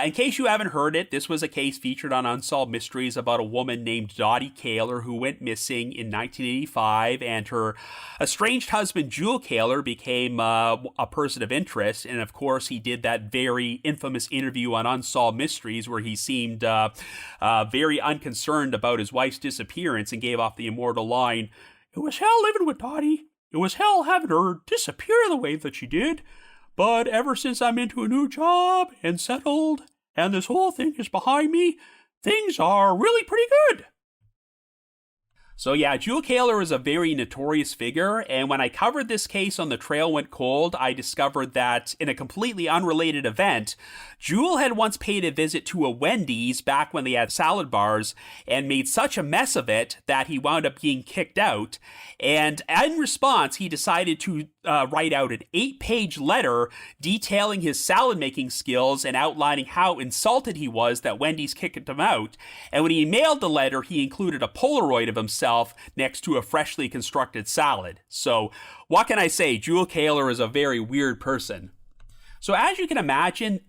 In case you haven't heard it, this was a case featured on Unsolved Mysteries about a woman named Dottie Kaler who went missing in 1985, and her estranged husband Jewel Kaler became a person of interest, and of course he did that very infamous interview on Unsolved Mysteries where he seemed very unconcerned about his wife's disappearance and gave off the immortal line, "It was hell living with Dottie. It was hell having her disappear the way that she did. But ever since I'm into a new job and settled, and this whole thing is behind me, things are really pretty good." So yeah, Jewel Kaler is a very notorious figure, and when I covered this case on The Trail Went Cold, I discovered that in a completely unrelated event, Jewel had once paid a visit to a Wendy's back when they had salad bars, and made such a mess of it that he wound up being kicked out, and in response, he decided to write out an 8-page letter detailing his salad-making skills and outlining how insulted he was that Wendy's kicked him out, and when he mailed the letter, he included a Polaroid of himself next to a freshly constructed salad. So, what can I say? Jewel Kaler is a very weird person. So as you can imagine,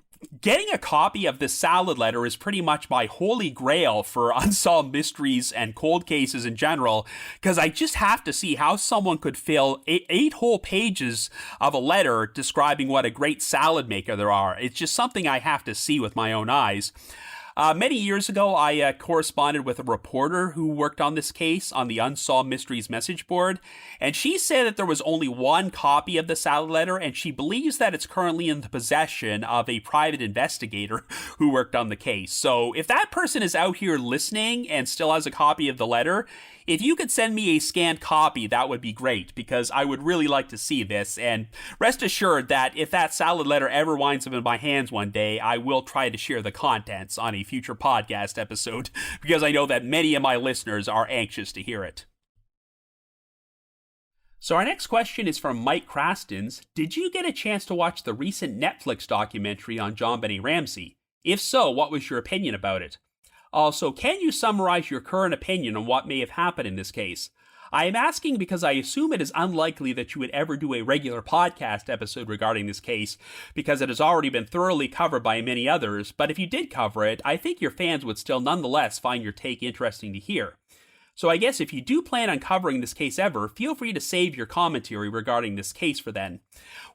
getting a copy of this salad letter is pretty much my holy grail for Unsolved Mysteries and cold cases in general, because I just have to see how someone could fill eight whole pages of a letter describing what a great salad maker there are. It's just something I have to see with my own eyes. Many years ago, I corresponded with a reporter who worked on this case on the Unsolved Mysteries message board, and she said that there was only one copy of the salad letter, and she believes that it's currently in the possession of a private investigator who worked on the case. So if that person is out here listening and still has a copy of the letter, if you could send me a scanned copy, that would be great, because I would really like to see this, and rest assured that if that salad letter ever winds up in my hands one day, I will try to share the contents on a future podcast episode, because I know that many of my listeners are anxious to hear it. So our next question is from Mike Crastons. Did you get a chance to watch the recent Netflix documentary on JonBenet Ramsey? If so, what was your opinion about it? Also, can you summarize your current opinion on what may have happened in this case? I am asking because I assume it is unlikely that you would ever do a regular podcast episode regarding this case, because it has already been thoroughly covered by many others, but if you did cover it, I think your fans would still nonetheless find your take interesting to hear. So I guess if you do plan on covering this case ever, feel free to save your commentary regarding this case for then.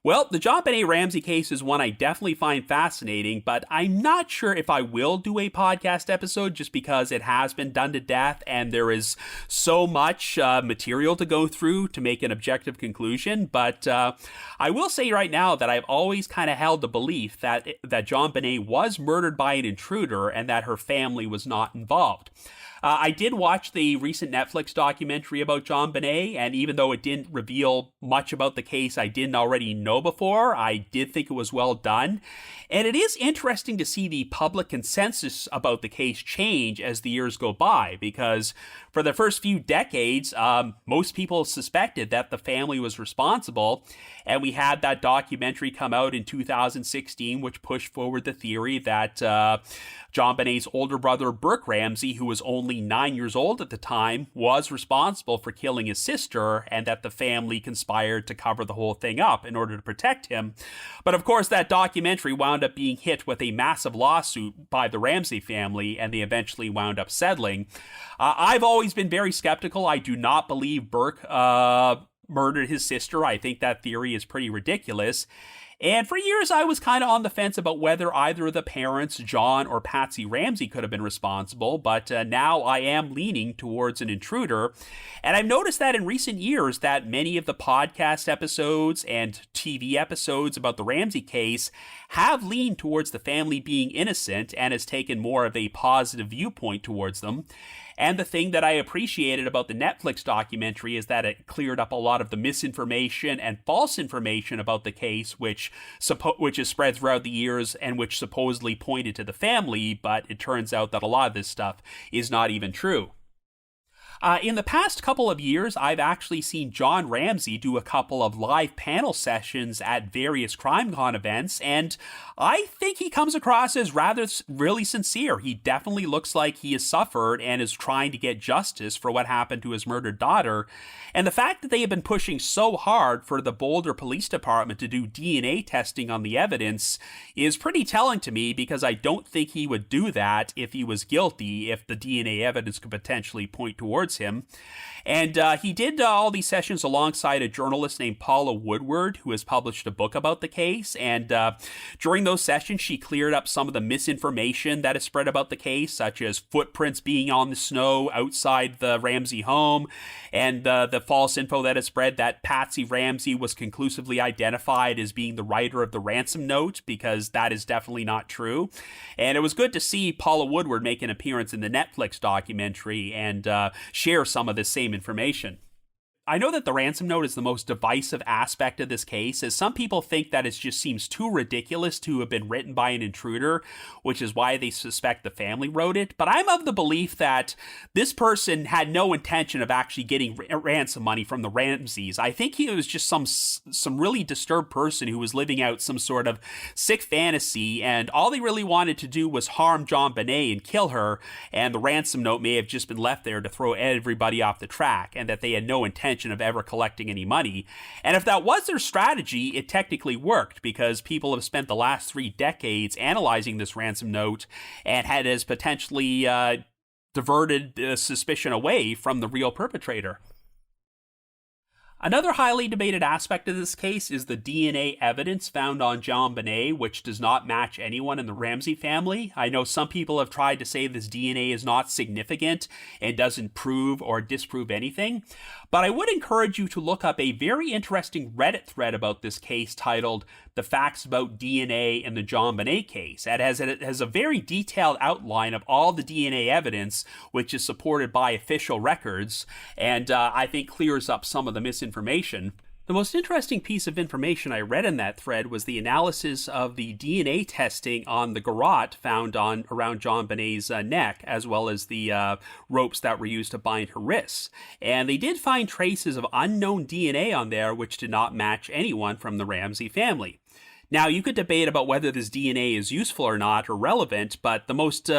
Well, the JonBenet Ramsey case is one I definitely find fascinating, but I'm not sure if I will do a podcast episode just because it has been done to death and there is so much material to go through to make an objective conclusion. But I will say right now that I've always kind of held the belief that JonBenet was murdered by an intruder and that her family was not involved. I did watch the recent Netflix documentary about JonBenet, and even though it didn't reveal much about the case I didn't already know before, I did think it was well done. And it is interesting to see the public consensus about the case change as the years go by, because for the first few decades, most people suspected that the family was responsible, and we had that documentary come out in 2016, which pushed forward the theory that JonBenet's older brother, Burke Ramsey, who was only 9 years old at the time, was responsible for killing his sister, and that the family conspired to cover the whole thing up in order to protect him. But of course, that documentary wound up being hit with a massive lawsuit by the Ramsey family, and they eventually wound up settling. I've always been very skeptical. I do not believe Burke murdered his sister. I think that theory is pretty ridiculous. And for years, I was kind of on the fence about whether either of the parents, John or Patsy Ramsey, could have been responsible, but now I am leaning towards an intruder. And I've noticed that in recent years that many of the podcast episodes and TV episodes about the Ramsey case have leaned towards the family being innocent and has taken more of a positive viewpoint towards them. And the thing that I appreciated about the Netflix documentary is that it cleared up a lot of the misinformation and false information about the case, which is spread throughout the years and which supposedly pointed to the family, but it turns out that a lot of this stuff is not even true. In the past couple of years, I've actually seen John Ramsey do a couple of live panel sessions at various CrimeCon events, and I think he comes across as really sincere. He definitely looks like he has suffered and is trying to get justice for what happened to his murdered daughter. And the fact that they have been pushing so hard for the Boulder Police Department to do DNA testing on the evidence is pretty telling to me, because I don't think he would do that if he was guilty, if the DNA evidence could potentially point towards him. And he did all these sessions alongside a journalist named Paula Woodward, who has published a book about the case. And during those sessions, she cleared up some of the misinformation that is spread about the case, such as footprints being on the snow outside the Ramsey home, and the false info that is spread that Patsy Ramsey was conclusively identified as being the writer of the ransom note, because that is definitely not true. And it was good to see Paula Woodward make an appearance in the Netflix documentary and share some of this same information. I know that the ransom note is the most divisive aspect of this case, as some people think that it just seems too ridiculous to have been written by an intruder, which is why they suspect the family wrote it. But I'm of the belief that this person had no intention of actually getting ransom money from the Ramseys. I think he was just some really disturbed person who was living out some sort of sick fantasy, and all they really wanted to do was harm JonBenet and kill her, and the ransom note may have just been left there to throw everybody off the track, and that they had no intention of ever collecting any money. And if that was their strategy, it technically worked, because people have spent the last 3 decades analyzing this ransom note and has potentially diverted suspicion away from the real perpetrator. Another highly debated aspect of this case is the DNA evidence found on JonBenet, which does not match anyone in the Ramsey family. I know some people have tried to say this DNA is not significant and doesn't prove or disprove anything, but I would encourage you to look up a very interesting Reddit thread about this case titled "The Facts About DNA in the JonBenet Case." It has a very detailed outline of all the DNA evidence, which is supported by official records, and I think clears up some of the misinformation. The most interesting piece of information I read in that thread was the analysis of the DNA testing on the garrote found around JonBenet's neck, as well as the ropes that were used to bind her wrists. And they did find traces of unknown DNA on there, which did not match anyone from the Ramsey family. Now, you could debate about whether this DNA is useful or not, or relevant, but the most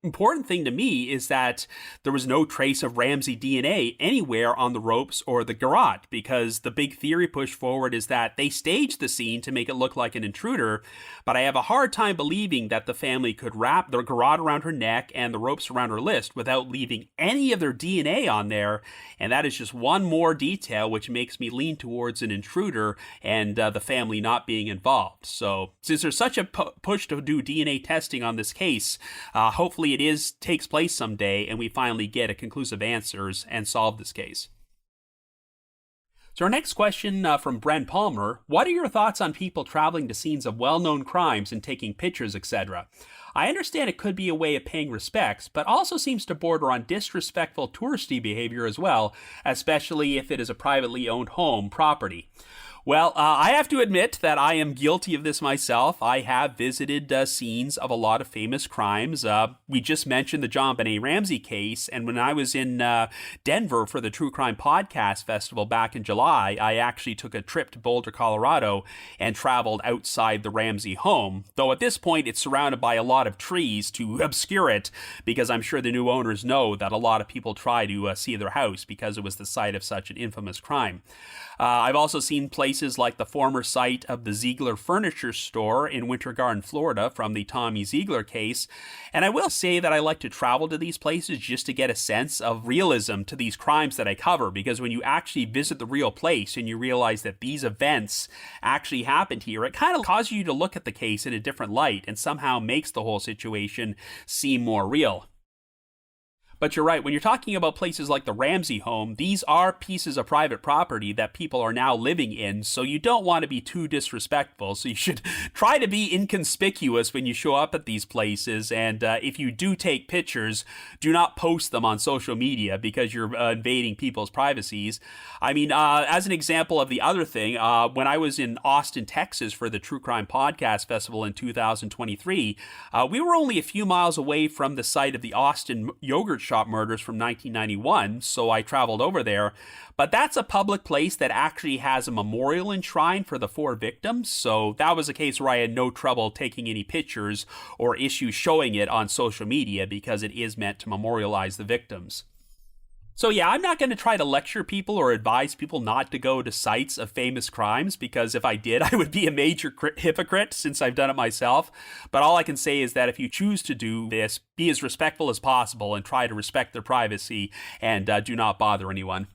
important thing to me is that there was no trace of Ramsey DNA anywhere on the ropes or the garrote, because the big theory pushed forward is that they staged the scene to make it look like an intruder, but I have a hard time believing that the family could wrap the garrote around her neck and the ropes around her wrist without leaving any of their DNA on there, and that is just one more detail which makes me lean towards an intruder and the family not being involved. So, since there's such a push to do DNA testing on this case, hopefully takes place someday and we finally get conclusive answers and solve this case. So our next question from Bren Palmer: what are your thoughts on people traveling to scenes of well-known crimes and taking pictures, etc.? I understand it could be a way of paying respects, but also seems to border on disrespectful touristy behavior as well, especially if it is a privately owned home property. Well, I have to admit that I am guilty of this myself. I have visited scenes of a lot of famous crimes. We just mentioned the JonBenet Ramsey case, and when I was in Denver for the True Crime Podcast Festival back in July, I actually took a trip to Boulder, Colorado, and traveled outside the Ramsey home, though at this point it's surrounded by a lot of trees to obscure it, because I'm sure the new owners know that a lot of people try to see their house because it was the site of such an infamous crime. I've also seen places like the former site of the Ziegler Furniture Store in Winter Garden, Florida, from the Tommy Ziegler case, and I will say that I like to travel to these places just to get a sense of realism to these crimes that I cover, because when you actually visit the real place and you realize that these events actually happened here, it kind of causes you to look at the case in a different light and somehow makes the whole situation seem more real. But you're right, when you're talking about places like the Ramsey home, these are pieces of private property that people are now living in, so you don't want to be too disrespectful. So you should try to be inconspicuous when you show up at these places, and if you do take pictures, do not post them on social media because you're invading people's privacies. I mean, as an example of the other thing, when I was in Austin, Texas for the True Crime Podcast Festival in 2023, we were only a few miles away from the site of the Austin yogurt shop murders from 1991, so I traveled over there. But that's a public place that actually has a memorial enshrined for the 4 victims, so that was a case where I had no trouble taking any pictures or issues showing it on social media because it is meant to memorialize the victims. So yeah, I'm not going to try to lecture people or advise people not to go to sites of famous crimes, because if I did, I would be a major hypocrite since I've done it myself. But all I can say is that if you choose to do this, be as respectful as possible and try to respect their privacy and do not bother anyone.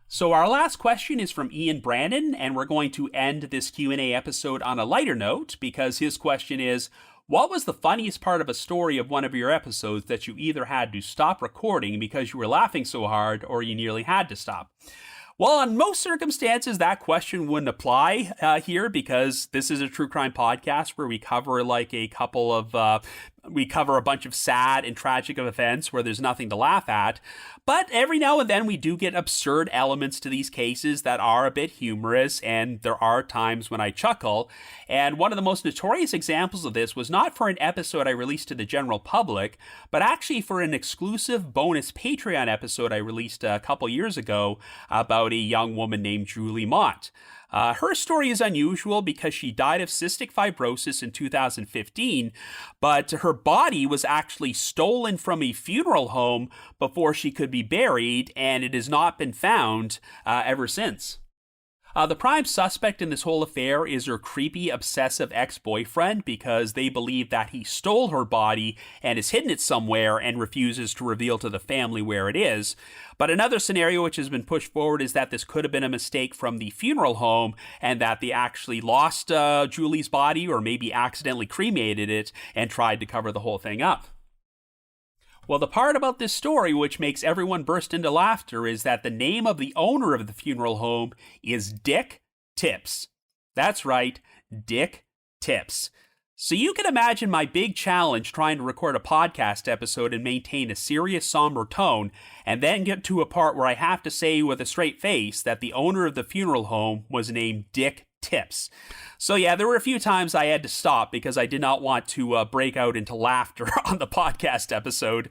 So our last question is from Ian Brandon, and we're going to end this Q&A episode on a lighter note because his question is: what was the funniest part of a story of one of your episodes that you either had to stop recording because you were laughing so hard or you nearly had to stop? Well, on most circumstances, that question wouldn't apply here because this is a true crime podcast where we cover we cover a bunch of sad and tragic events where there's nothing to laugh at. But every now and then we do get absurd elements to these cases that are a bit humorous, and there are times when I chuckle. And one of the most notorious examples of this was not for an episode I released to the general public, but actually for an exclusive bonus Patreon episode I released a couple years ago about a young woman named Julie Mott. Her story is unusual because she died of cystic fibrosis in 2015, but her body was actually stolen from a funeral home before she could be buried, and it has not been found ever since. The prime suspect in this whole affair is her creepy, obsessive ex-boyfriend because they believe that he stole her body and has hidden it somewhere and refuses to reveal to the family where it is. But another scenario which has been pushed forward is that this could have been a mistake from the funeral home and that they actually lost Julie's body or maybe accidentally cremated it and tried to cover the whole thing up. Well, the part about this story which makes everyone burst into laughter is that the name of the owner of the funeral home is Dick Tips. That's right, Dick Tips. So you can imagine my big challenge trying to record a podcast episode and maintain a serious, somber tone, and then get to a part where I have to say with a straight face that the owner of the funeral home was named Dick Tips. So yeah, there were a few times I had to stop because I did not want to break out into laughter on the podcast episode.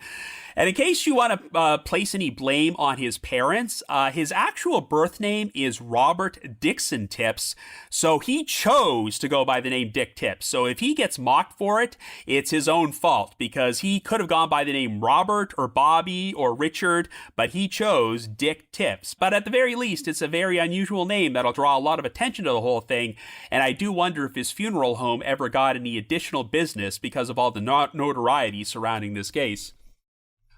And in case you want to place any blame on his parents, his actual birth name is Robert Dixon Tips, so he chose to go by the name Dick Tips. So if he gets mocked for it, it's his own fault, because he could have gone by the name Robert or Bobby or Richard, but he chose Dick Tips. But at the very least, it's a very unusual name that'll draw a lot of attention to the whole thing, and I do wonder if his funeral home ever got any additional business because of all the notoriety surrounding this case.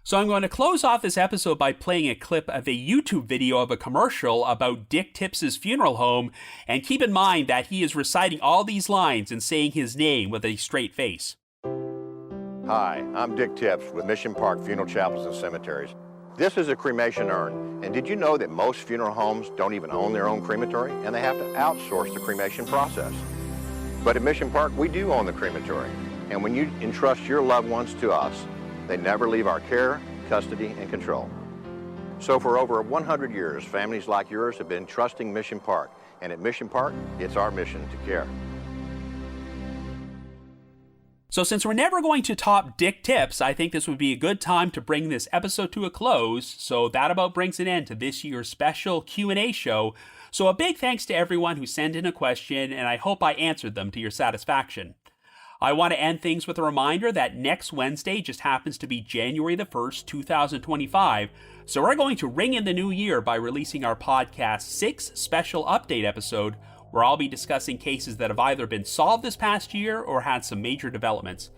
So I'm going to close off this episode by playing a clip of a YouTube video of a commercial about Dick Tips' funeral home, and keep in mind that he is reciting all these lines and saying his name with a straight face. Hi, I'm Dick Tips with Mission Park Funeral Chapels and Cemeteries. This is a cremation urn, and did you know that most funeral homes don't even own their own crematory, and they have to outsource the cremation process? But at Mission Park, we do own the crematory, and when you entrust your loved ones to us, they never leave our care, custody, and control. So for over 100 years, families like yours have been trusting Mission Park, and at Mission Park, it's our mission to care. So since we're never going to top Dick Tips, I think this would be a good time to bring this episode to a close, so that about brings an end to this year's special Q&A show. So a big thanks to everyone who sent in a question, and I hope I answered them to your satisfaction. I want to end things with a reminder that next Wednesday just happens to be January the 1st, 2025, so we're going to ring in the new year by releasing our podcast 6 special update episode, where I'll be discussing cases that have either been solved this past year or had some major developments.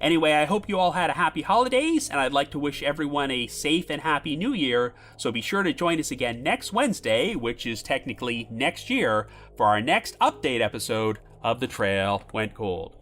Anyway, I hope you all had a happy holidays, and I'd like to wish everyone a safe and happy new year, so be sure to join us again next Wednesday, which is technically next year, for our next update episode of The Trail Went Cold.